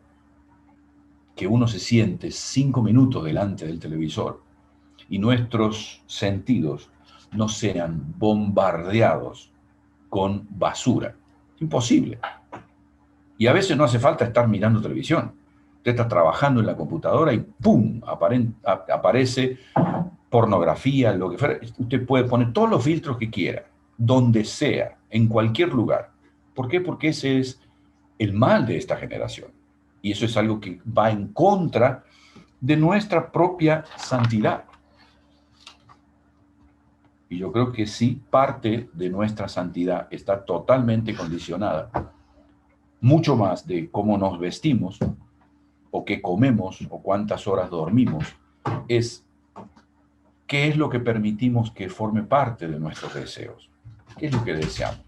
S3: que uno se siente 5 minutos delante del televisor y nuestros sentidos no sean bombardeados con basura. Imposible. Y a veces no hace falta estar mirando televisión. Usted está trabajando en la computadora y ¡pum! Aparece pornografía, lo que fuera. Usted puede poner todos los filtros que quiera, donde sea, en cualquier lugar. ¿Por qué? Porque ese es el mal de esta generación. Y eso es algo que va en contra de nuestra propia santidad. Y yo creo que sí, parte de nuestra santidad está totalmente condicionada, mucho más de cómo nos vestimos, o qué comemos, o cuántas horas dormimos, es qué es lo que permitimos que forme parte de nuestros deseos. ¿Qué es lo que deseamos?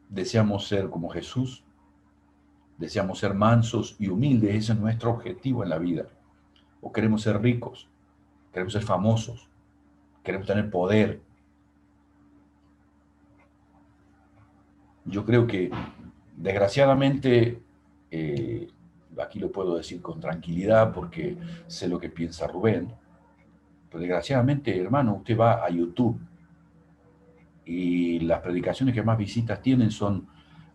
S3: ¿Deseamos ser como Jesús? ¿Deseamos ser mansos y humildes? Ese es nuestro objetivo en la vida. ¿O queremos ser ricos? ¿Queremos ser famosos? ¿Queremos tener poder? Yo creo que, desgraciadamente, aquí lo puedo decir con tranquilidad porque sé lo que piensa Rubén, pero desgraciadamente, hermano, usted va a YouTube y las predicaciones que más visitas tienen son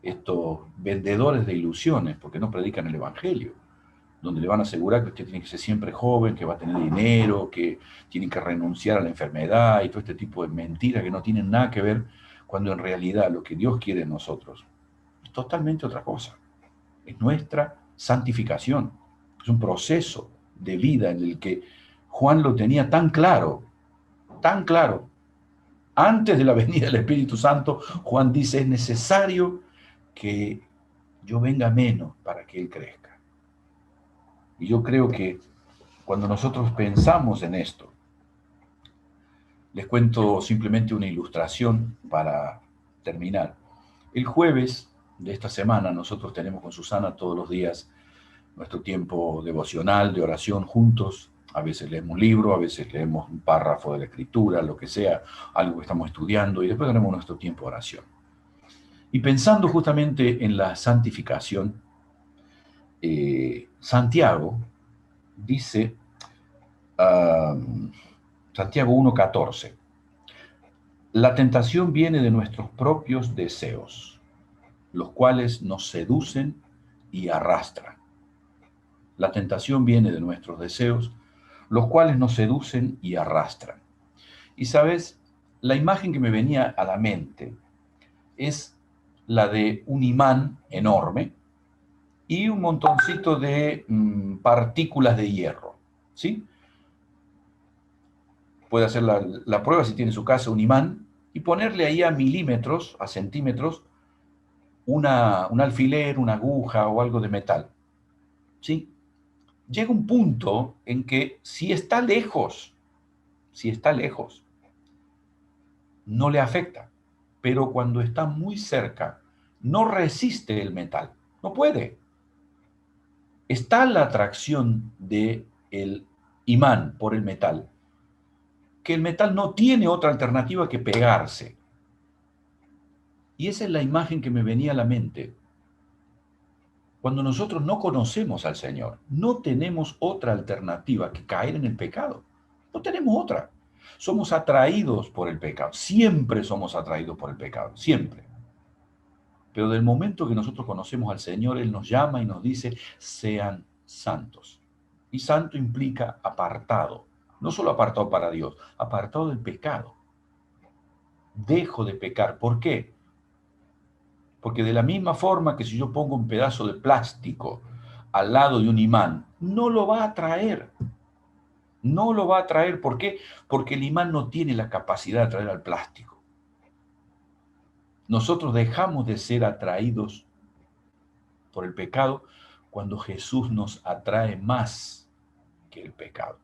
S3: estos vendedores de ilusiones, porque no predican el Evangelio, donde le van a asegurar que usted tiene que ser siempre joven, que va a tener dinero, que tiene que renunciar a la enfermedad y todo este tipo de mentiras que no tienen nada que ver, cuando en realidad lo que Dios quiere en nosotros es totalmente otra cosa. Es nuestra santificación. Es un proceso de vida en el que Juan lo tenía tan claro, Antes de la venida del Espíritu Santo, Juan dice, es necesario que yo venga menos para que Él crezca. Y yo creo que cuando nosotros pensamos en esto, les cuento simplemente una ilustración para terminar. El jueves de esta semana nosotros tenemos con Susana todos los días nuestro tiempo devocional, de oración juntos. A veces leemos un libro, a veces leemos un párrafo de la Escritura, lo que sea, algo que estamos estudiando, y después tenemos nuestro tiempo de oración. Y pensando justamente en la santificación, Santiago dice, Santiago 1:14, la tentación viene de nuestros propios deseos, los cuales nos seducen y arrastran. La tentación viene de nuestros deseos, los cuales nos seducen y arrastran. Y sabes, la imagen que me venía a la mente es la de un imán enorme y un montoncito de partículas de hierro, ¿sí? Puede hacer la prueba si tiene en su casa un imán y ponerle ahí a milímetros, a centímetros, un alfiler, una aguja o algo de metal, ¿sí? Llega un punto en que si está lejos, no le afecta, pero cuando está muy cerca, no resiste el metal, no puede. Está la atracción del imán por el metal, que el metal no tiene otra alternativa que pegarse. Y esa es la imagen que me venía a la mente. Cuando nosotros no conocemos al Señor, no tenemos otra alternativa que caer en el pecado. No tenemos otra. Somos atraídos por el pecado. Siempre somos atraídos por el pecado. Siempre. Pero del momento que nosotros conocemos al Señor, Él nos llama y nos dice, sean santos. Y santo implica apartado. No solo apartado para Dios, apartado del pecado. Dejo de pecar. ¿Por qué? Porque de la misma forma que si yo pongo un pedazo de plástico al lado de un imán, no lo va a atraer. No lo va a atraer. ¿Por qué? Porque el imán no tiene la capacidad de atraer al plástico. Nosotros dejamos de ser atraídos por el pecado cuando Jesús nos atrae más que el pecado.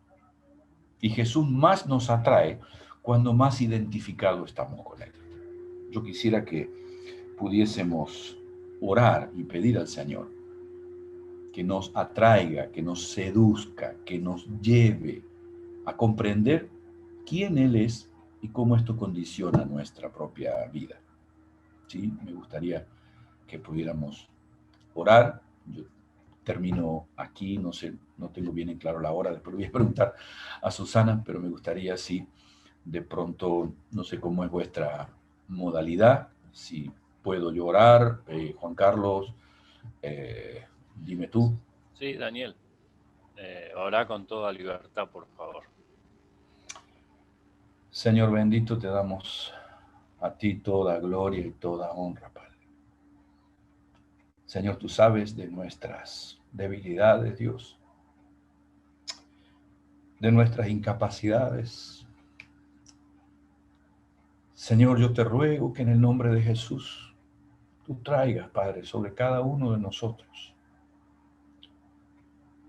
S3: Y Jesús más nos atrae cuando más identificados estamos con Él. Yo quisiera que pudiésemos orar y pedir al Señor que nos atraiga, que nos seduzca, que nos lleve a comprender quién Él es y cómo esto condiciona nuestra propia vida. ¿Sí? Me gustaría que pudiéramos orar. Yo termino aquí, no sé, no tengo bien en claro la hora, después le voy a preguntar a Susana, pero me gustaría si de pronto, no sé cómo es vuestra modalidad, si puedo yo orar, Juan Carlos, dime tú.
S1: Sí, Daniel, orá con toda libertad, por favor.
S3: Señor bendito, te damos a ti toda gloria y toda honra, Padre. Señor, tú sabes de nuestras debilidades, Dios, de nuestras incapacidades. Señor, yo te ruego que en el nombre de Jesús tú traigas, Padre, sobre cada uno de nosotros.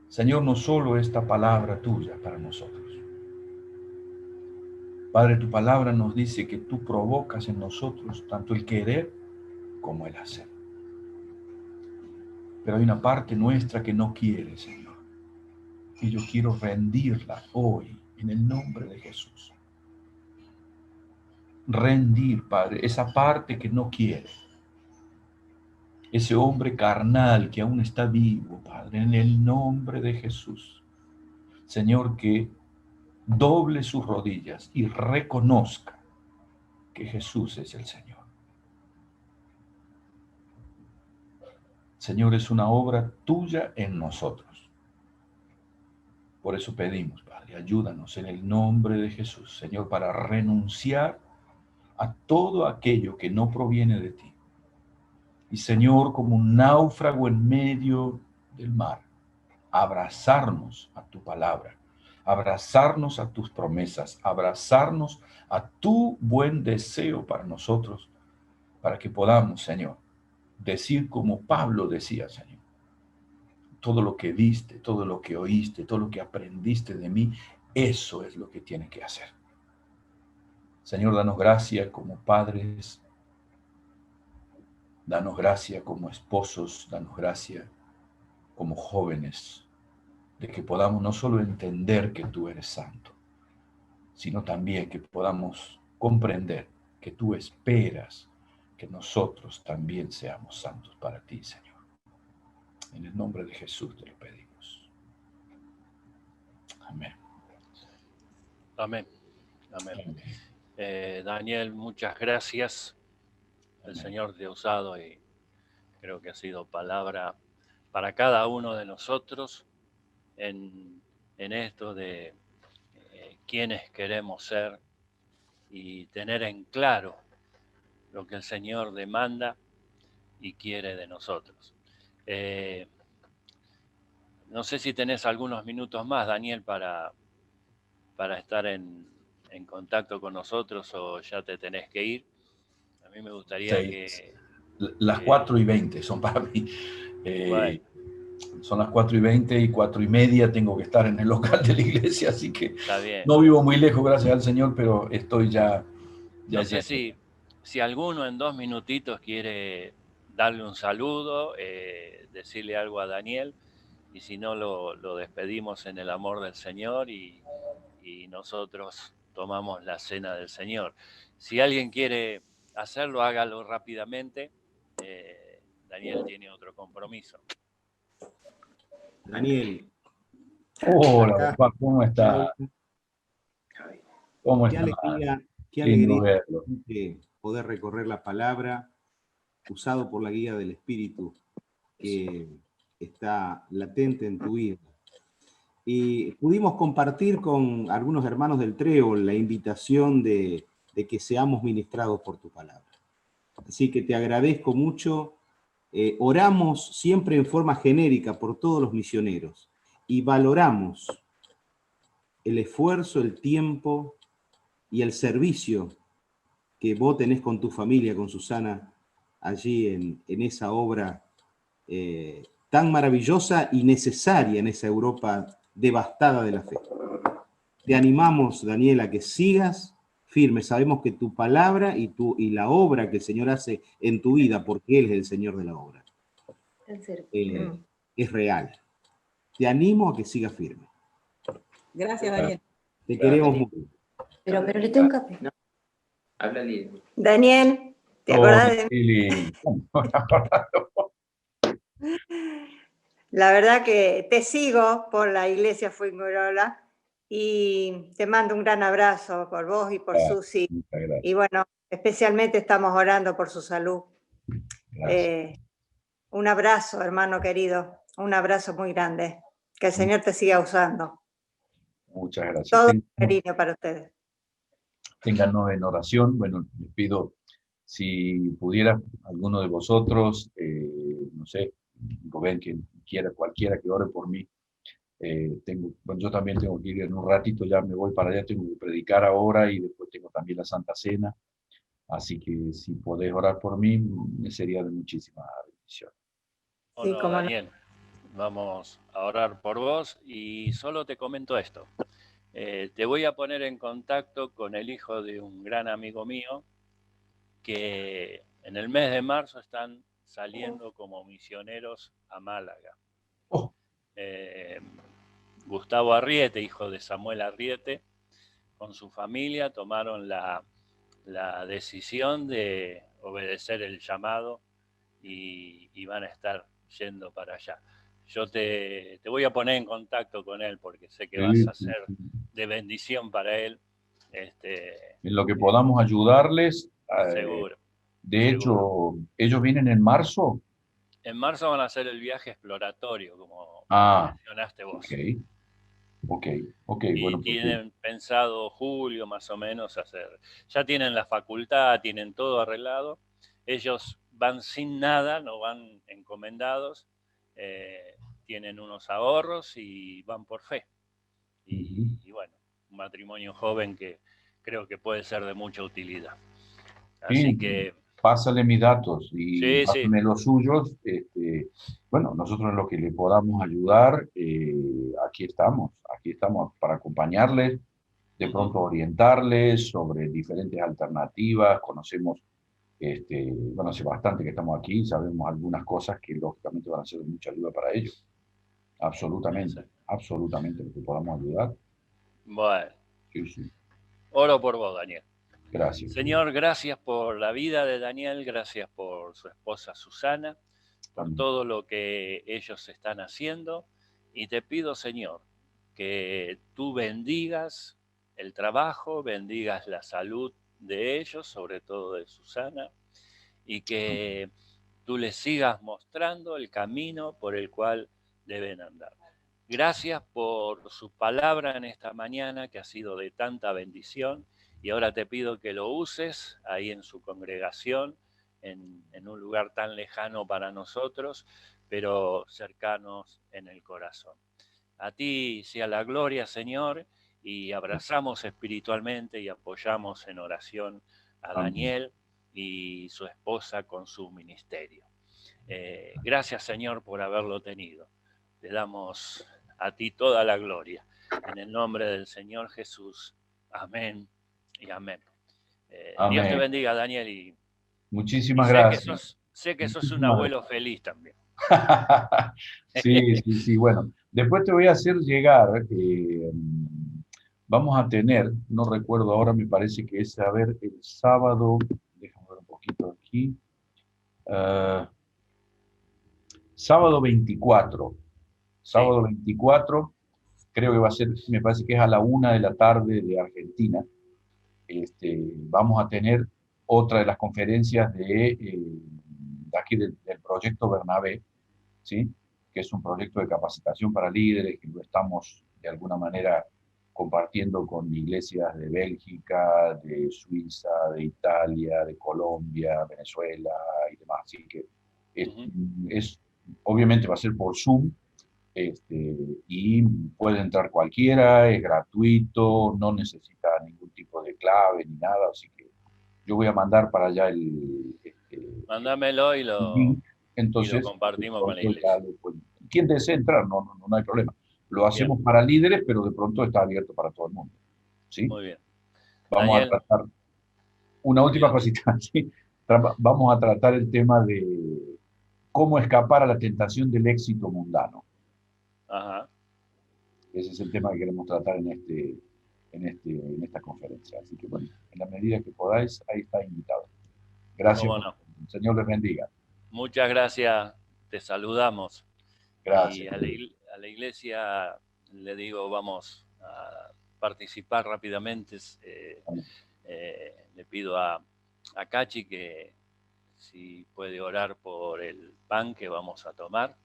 S3: Señor, no solo esta palabra tuya para nosotros. Padre, tu palabra nos dice que tú provocas en nosotros tanto el querer como el hacer. Pero hay una parte nuestra que no quiere, Señor. Y yo quiero rendirla hoy en el nombre de Jesús. Rendir, Padre, esa parte que no quiere. Ese hombre carnal que aún está vivo, Padre, en el nombre de Jesús. Señor, que doble sus rodillas y reconozca que Jesús es el Señor. Señor, es una obra tuya en nosotros. Por eso pedimos, Padre, ayúdanos en el nombre de Jesús, Señor, para renunciar a todo aquello que no proviene de ti. Y, Señor, como un náufrago en medio del mar, abrazarnos a tu palabra, abrazarnos a tus promesas, abrazarnos a tu buen deseo para nosotros, para que podamos, Señor, decir como Pablo decía, Señor, todo lo que viste, todo lo que oíste, todo lo que aprendiste de mí, eso es lo que tienes que hacer. Señor, danos gracia como padres, danos gracia como esposos, danos gracia como jóvenes, de que podamos no solo entender que tú eres santo, sino también que podamos comprender que tú esperas que nosotros también seamos santos para ti, Señor. En el nombre de Jesús te lo pedimos. Amén.
S1: Amén. Amén. Daniel, muchas gracias. El Señor te ha usado y creo que ha sido palabra para cada uno de nosotros en esto de quiénes queremos ser y tener en claro lo que el Señor demanda y quiere de nosotros. No sé si tenés algunos minutos más, Daniel, para estar en contacto con nosotros o ya te tenés que ir. A mí me gustaría que...
S3: Las 4:20 son para mí.
S1: Bueno,
S3: son las 4:20 y 4:30 tengo que estar en el local de la iglesia, así que
S1: está bien.
S3: No vivo muy lejos, gracias al Señor, pero estoy ya
S1: no sé si alguno en 2 minutitos quiere darle un saludo, decirle algo a Daniel, y si no lo despedimos en el amor del Señor y nosotros tomamos la cena del Señor. Si alguien quiere hacerlo, hágalo rápidamente. Daniel tiene otro compromiso.
S5: Daniel.
S3: Hola, papá, ¿cómo está? ¿Cómo está?
S5: Qué alegría poder recorrer la palabra usado por la guía del Espíritu que está latente en tu vida. Y pudimos compartir con algunos hermanos del Trébol la invitación de que seamos ministrados por tu palabra. Así que te agradezco mucho. Oramos siempre en forma genérica por todos los misioneros y valoramos el esfuerzo, el tiempo y el servicio que vos tenés con tu familia, con Susana, allí en esa obra tan maravillosa y necesaria en esa Europa devastada de la fe. Te animamos, Daniel, a que sigas firme. Sabemos que tu palabra y la obra que el Señor hace en tu vida, porque Él es el Señor de la obra, es real. Te animo a que sigas firme.
S6: Gracias, Daniel.
S5: Te queremos mucho.
S6: Pero le tengo un café.
S7: No. Háblale.
S6: Daniel, ¿te acordás de mí? La verdad que te sigo por la iglesia Fuengirola y te mando un gran abrazo por vos y por Susi. Y bueno, especialmente estamos orando por su salud. Un abrazo, hermano querido, un abrazo muy grande. Que el Señor te siga usando.
S3: Muchas gracias.
S6: Todo cariño para ustedes.
S3: Téngannos en oración. Bueno, les pido, si pudiera, alguno de vosotros, no sé, Rubén, quien quiera, cualquiera que ore por mí. Bueno, yo también tengo que ir en un ratito, ya me voy para allá, tengo que predicar ahora y después tengo también la Santa Cena. Así que si podés orar por mí, me sería de muchísima bendición.
S1: Sí, como Daniel, vamos a orar por vos y solo te comento esto. Te voy a poner en contacto con el hijo de un gran amigo mío que en el mes de marzo están saliendo como misioneros a Málaga. Gustavo Arriete, hijo de Samuel Arriete, con su familia tomaron la decisión de obedecer el llamado y van a estar yendo para allá. Yo te voy a poner en contacto con él porque sé que vas a ser de bendición para él.
S3: En lo que podamos ayudarles.
S1: Seguro.
S3: De hecho, ¿ellos vienen en marzo?
S1: En marzo van a hacer el viaje exploratorio, como mencionaste vos.
S3: Ok.
S1: Y bueno, tienen pensado julio más o menos hacer. Ya tienen la facultad, tienen todo arreglado. Ellos van sin nada, no van encomendados. Tienen unos ahorros y van por fe. Y un matrimonio joven que creo que puede ser de mucha utilidad. Así
S3: Sí,
S1: que...
S3: pásale mis datos y
S1: Sí,
S3: pásame los suyos. Bueno, nosotros en lo que le podamos ayudar, aquí estamos para acompañarles, de pronto orientarles sobre diferentes alternativas. Conocemos, bueno, hace bastante que estamos aquí, sabemos algunas cosas que lógicamente van a ser de mucha ayuda para ellos. Absolutamente, absolutamente lo que podamos ayudar.
S1: Bueno,
S3: Sí.
S1: Oro por vos, Daniel.
S3: Gracias.
S1: Señor, gracias por la vida de Daniel, gracias por su esposa Susana, por todo lo que ellos están haciendo. Y te pido, Señor, que tú bendigas el trabajo, bendigas la salud de ellos, sobre todo de Susana, y que tú les sigas mostrando el camino por el cual deben andar. Gracias por su palabra en esta mañana, que ha sido de tanta bendición, y ahora te pido que lo uses ahí en su congregación, en un lugar tan lejano para nosotros, pero cercanos en el corazón. A ti sea la gloria, Señor, y abrazamos espiritualmente y apoyamos en oración a Daniel y su esposa con su ministerio. Gracias, Señor, por haberlo tenido. Le damos a ti toda la gloria. En el nombre del Señor Jesús. Amén y amén.
S3: Amén.
S1: Dios te bendiga, Daniel. Y
S3: muchísimas gracias.
S1: Sé que sos un abuelo feliz también.
S3: Sí. Bueno, después te voy a hacer llegar, vamos a tener, no recuerdo ahora, me parece que es, a ver, el sábado, déjame ver un poquito aquí, sábado 24, sábado 24, creo que va a ser, me parece que es a la 1 de la tarde de Argentina. Vamos a tener otra de las conferencias de aquí del proyecto Bernabé, ¿sí? Que es un proyecto de capacitación para líderes, que lo estamos de alguna manera compartiendo con iglesias de Bélgica, de Suiza, de Italia, de Colombia, Venezuela y demás. Así que obviamente va a ser por Zoom, y puede entrar cualquiera, es gratuito, no necesita ningún tipo de clave ni nada, así que yo voy a mandar para allá
S1: Mándamelo y lo compartimos con la iglesia.
S3: Quien desee entrar, no hay problema. Lo hacemos para líderes, pero de pronto está abierto para todo el mundo. ¿Sí?
S1: Muy bien.
S3: Vamos
S1: Daniel,
S3: a tratar una última cosita. ¿Sí? Vamos a tratar el tema de cómo escapar a la tentación del éxito mundano.
S1: Ajá.
S3: Ese es el tema que queremos tratar en esta conferencia. Así que, bueno, en la medida que podáis, ahí está invitado. Gracias.
S1: ¿Cómo no?
S3: El Señor les bendiga.
S1: Muchas gracias. Te saludamos.
S3: Gracias.
S1: Y a la iglesia le digo, vamos a participar rápidamente. Le pido a Cachi que si puede orar por el pan que vamos a tomar,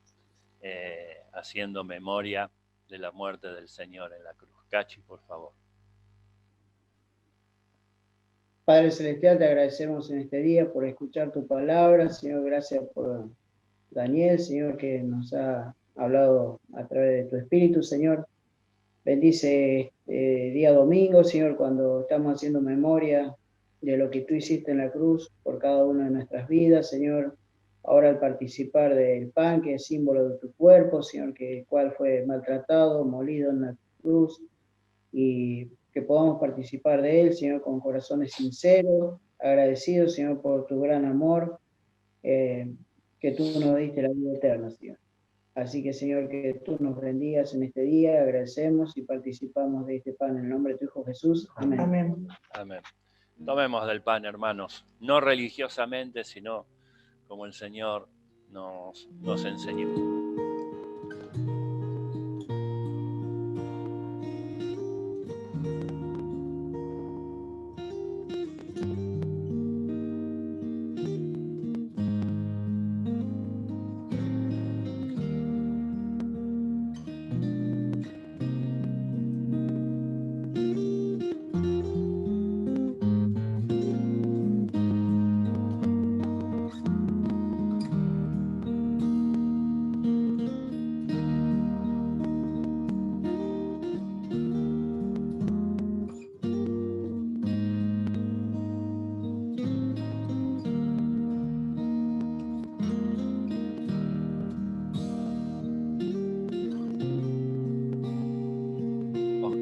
S1: haciendo memoria de la muerte del Señor en la cruz. Cachi, por favor.
S8: Padre Celestial, te agradecemos en este día por escuchar tu palabra. Señor, gracias por Daniel, Señor, que nos ha hablado a través de tu Espíritu, Señor. Bendice día domingo, Señor, cuando estamos haciendo memoria de lo que tú hiciste en la cruz por cada una de nuestras vidas, Señor. Ahora al participar del pan, que es símbolo de tu cuerpo, Señor, el cual fue maltratado, molido en la cruz, y que podamos participar de él, Señor, con corazones sinceros, agradecidos, Señor, por tu gran amor, que tú nos diste la vida eterna, Señor. Así que, Señor, que tú nos bendigas en este día, agradecemos y participamos de este pan en el nombre de tu Hijo Jesús. Amén.
S2: Amén.
S1: Amén. Tomemos del pan, hermanos, no religiosamente, sino como el Señor nos enseñó.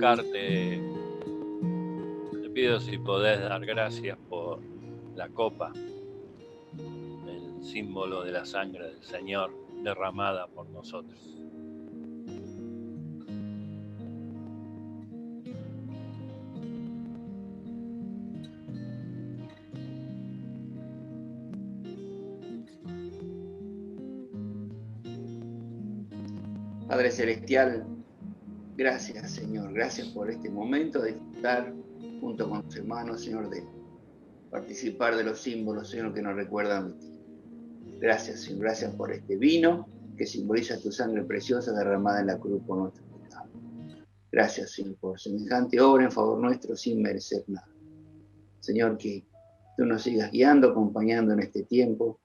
S1: invocarte, te pido si podés dar gracias por la copa, el símbolo de la sangre del Señor derramada por nosotros.
S7: Padre Celestial, gracias, Señor. Gracias por este momento de disfrutar junto con tus hermanos, Señor, de participar de los símbolos, Señor, que nos recuerdan de ti. Gracias, Señor. Gracias por este vino que simboliza tu sangre preciosa derramada en la cruz por nuestro pecado. Gracias, Señor, por semejante obra en favor nuestro sin merecer nada. Señor, que tú nos sigas guiando, acompañando en este tiempo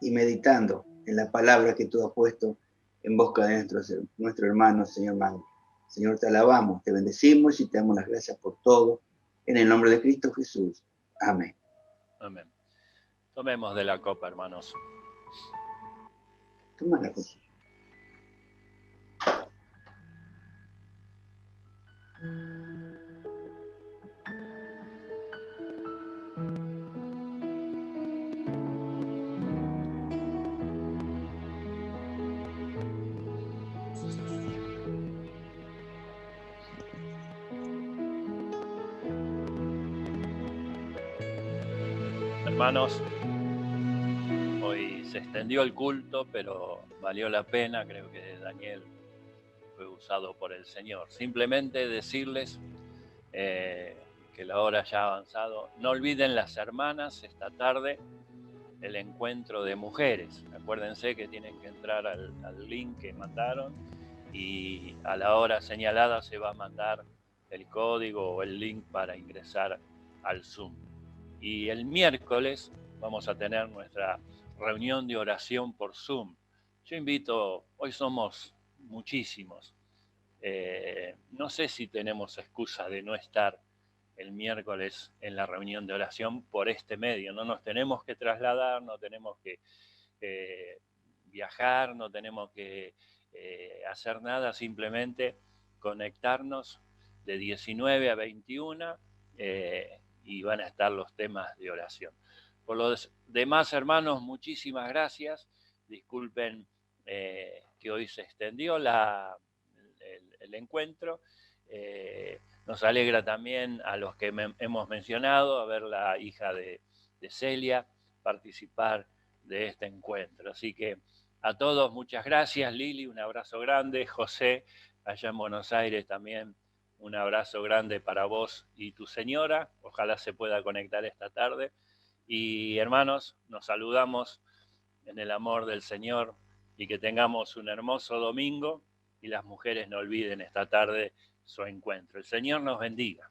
S7: y meditando en la palabra que tú has puesto en boca de nuestro hermano, Señor Magno. Señor, te alabamos, te bendecimos y te damos las gracias por todo. En el nombre de Cristo Jesús. Amén.
S1: Amén. Tomemos de la copa, hermanos.
S7: Toma la copa.
S1: Hermanos, hoy se extendió el culto, pero valió la pena. Creo que Daniel fue usado por el Señor. Simplemente decirles que la hora ya ha avanzado. No olviden las hermanas esta tarde, el encuentro de mujeres. Acuérdense que tienen que entrar al link que mandaron y a la hora señalada se va a mandar el código o el link para ingresar al Zoom. Y el miércoles vamos a tener nuestra reunión de oración por Zoom. Yo invito, hoy somos muchísimos. No sé si tenemos excusa de no estar el miércoles en la reunión de oración por este medio. No nos tenemos que trasladar, no tenemos que viajar, no tenemos que hacer nada, simplemente conectarnos de 19 a 21 y van a estar los temas de oración. Por los demás, hermanos, muchísimas gracias. Disculpen que hoy se extendió el encuentro. Nos alegra también a los que hemos mencionado, a ver la hija de Celia participar de este encuentro. Así que a todos muchas gracias. Lili, un abrazo grande. José, allá en Buenos Aires también, un abrazo grande para vos y tu señora. Ojalá se pueda conectar esta tarde. Y hermanos, nos saludamos en el amor del Señor y que tengamos un hermoso domingo. Y las mujeres no olviden esta tarde su encuentro. El Señor nos bendiga.